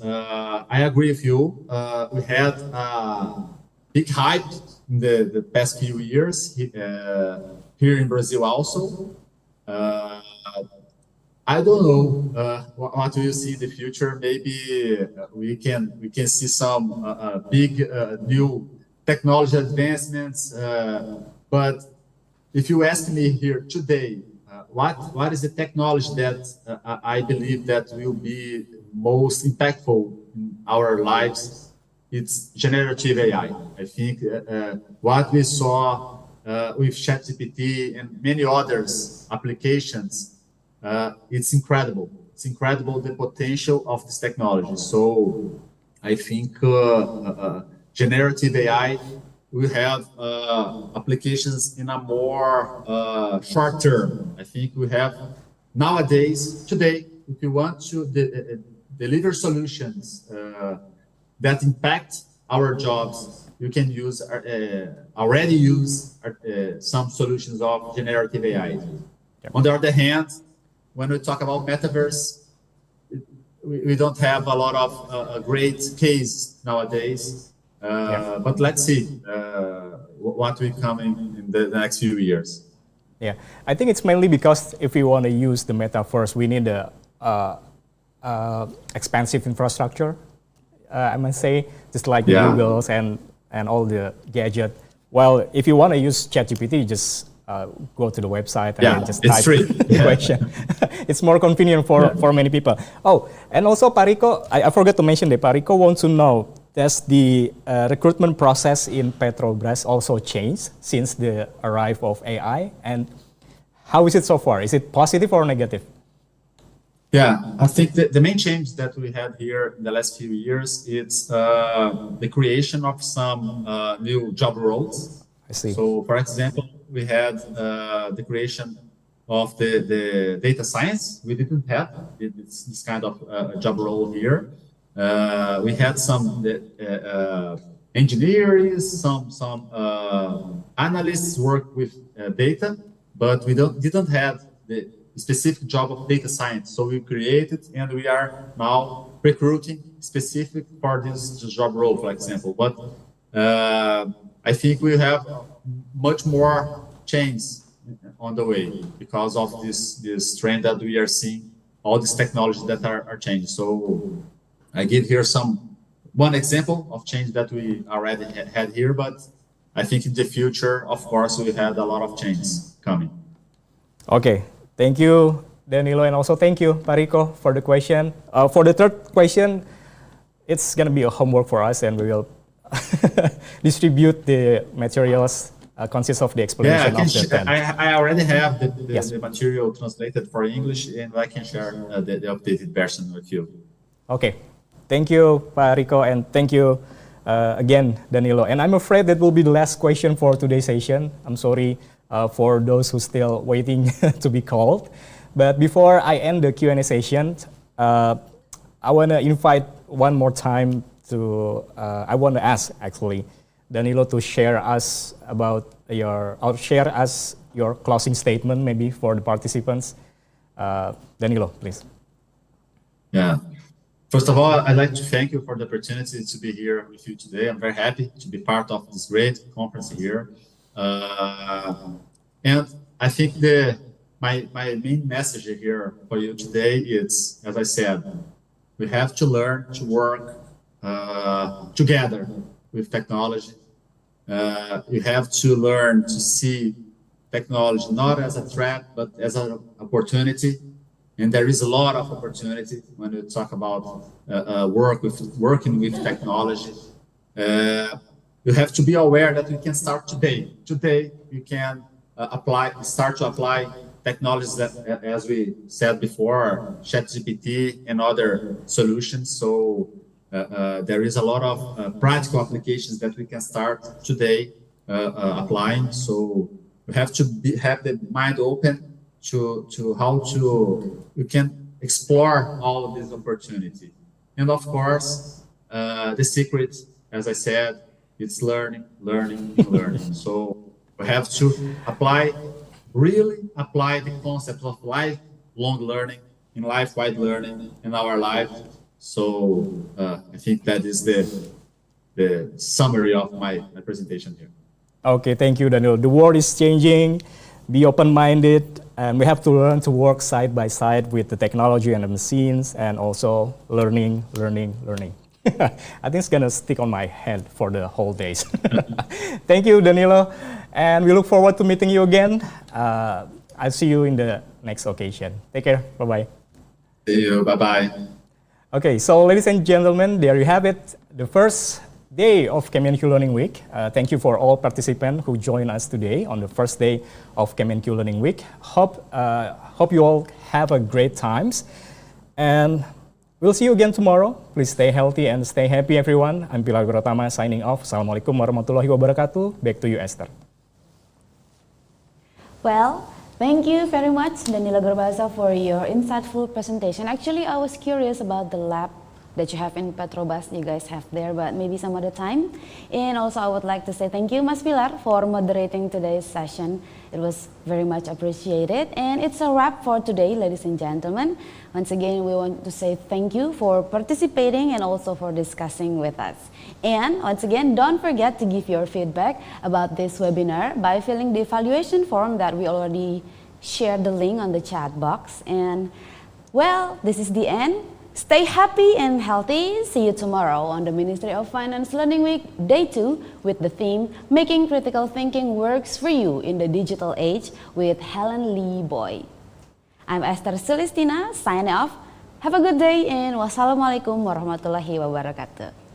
I agree with you. We had big hype in the past few years here in Brazil also. I don't know what we will see in the future. Maybe we can see some big new technology advancements. But if you ask me here today, what is the technology that I believe that will be most impactful in our lives? It's generative AI. I think what we saw with ChatGPT and many others applications, it's incredible. It's incredible the potential of this technology. So I think generative AI will have applications in a more short term. I think we have nowadays, today, if you want to deliver solutions that impact our jobs, you can use already use some solutions of generative AI. On the other hand, when we talk about metaverse, we don't have a lot of great case nowadays. But let's see what will come in the next few years. Yeah, I think it's mainly because if we want to use the metaverse, we need a expensive infrastructure. I must say, just like the Googles and all the gadget. Well, if you want to use ChatGPT, you just go to the website and then just type the question. It's more convenient for many people. Oh, and also Pariko, I forgot to mention that Pariko wants to know, does the recruitment process in Petrobras also changed since the arrival of AI? And how is it so far? Is it positive or negative? Yeah, I think the main change that we had here in the last few years is the creation of some new job roles. I see. So, for example, we had the creation of the data science. We didn't have this kind of job role here. We had some engineers, some analysts work with data, but we didn't have the specific job of data science. So we created, and we are now recruiting specific for this job role, for example. But I think we have much more change on the way because of this trend that we are seeing, all these technologies that are changing. So I give here one example of change that we already had here, but I think in the future, of course, we had a lot of change coming. Okay, thank you, Danilo, and also thank you, Pariko, for the question. For the third question, it's going to be a homework for us, and we will distribute the materials consist of the explanation of the 10. I already have the material translated for English, and I can share the updated version with you. Okay. Thank you, Pak Riko, and thank you, again, Danilo. And I'm afraid that will be the last question for today's session. I'm sorry for those who still waiting to be called. But before I end the Q&A session, I want to invite one more time to, I want to ask actually, Danilo to share us about share us your closing statement maybe for the participants. Danilo, please. Yeah. First of all, I'd like to thank you for the opportunity to be here with you today. I'm very happy to be part of this great conference here. And I think my main message here for you today is, as I said, we have to learn to work together with technology. You have to learn to see technology not as a threat, but as an opportunity. And there is a lot of opportunity when we talk about working with technology. You have to be aware that we can start today. Today, you can start to apply technologies that, as we said before, ChatGPT and other solutions. So there is a lot of practical applications that we can start today applying. So we have to have the mind open to how you can explore all of these opportunities. And of course, the secret, as I said, it's learning, learning, and learning. So we have to really apply the concept of lifelong learning and life-wide learning in our life. So I think that is the summary of my presentation here. Okay, thank you, Daniel. The world is changing. Be open-minded, and we have to learn to work side by side with the technology and the machines, and also learning. I think it's gonna stick on my head for the whole days. Thank you, Danilo, and we look forward to meeting you again. I'll see you in the next occasion. Take care. Bye-bye. See you. Bye-bye. Okay, so ladies and gentlemen, there you have it. The first day of Kemenkeu Learning Week. Thank you for all participants who joined us today on the first day of Kemenkeu Learning Week. Hope you all have a great times, and we'll see you again tomorrow. Please stay healthy and stay happy, everyone. I'm Pilar Wirotama signing off. Assalamualaikum warahmatullahi wabarakatuh. Back to you, Esther. Well, thank you very much, Danilo Gerbaza, for your insightful presentation. Actually, I was curious about the lab that you have in Petrobras, you guys have there, but maybe some other time. And also I would like to say thank you, Mas Pilar, for moderating today's session. It was very much appreciated. And it's a wrap for today, ladies and gentlemen. Once again, we want to say thank you for participating and also for discussing with us. And once again, don't forget to give your feedback about this webinar by filling the evaluation form that we already shared the link on the chat box. And well, this is the end. Stay happy and healthy. See you tomorrow on the Ministry of Finance Learning Week, Day 2, with the theme, Making Critical Thinking Works for You in the Digital Age with Helen Lee Boy. I'm Esther Celestina, signing off. Have a good day and wassalamualaikum warahmatullahi wabarakatuh.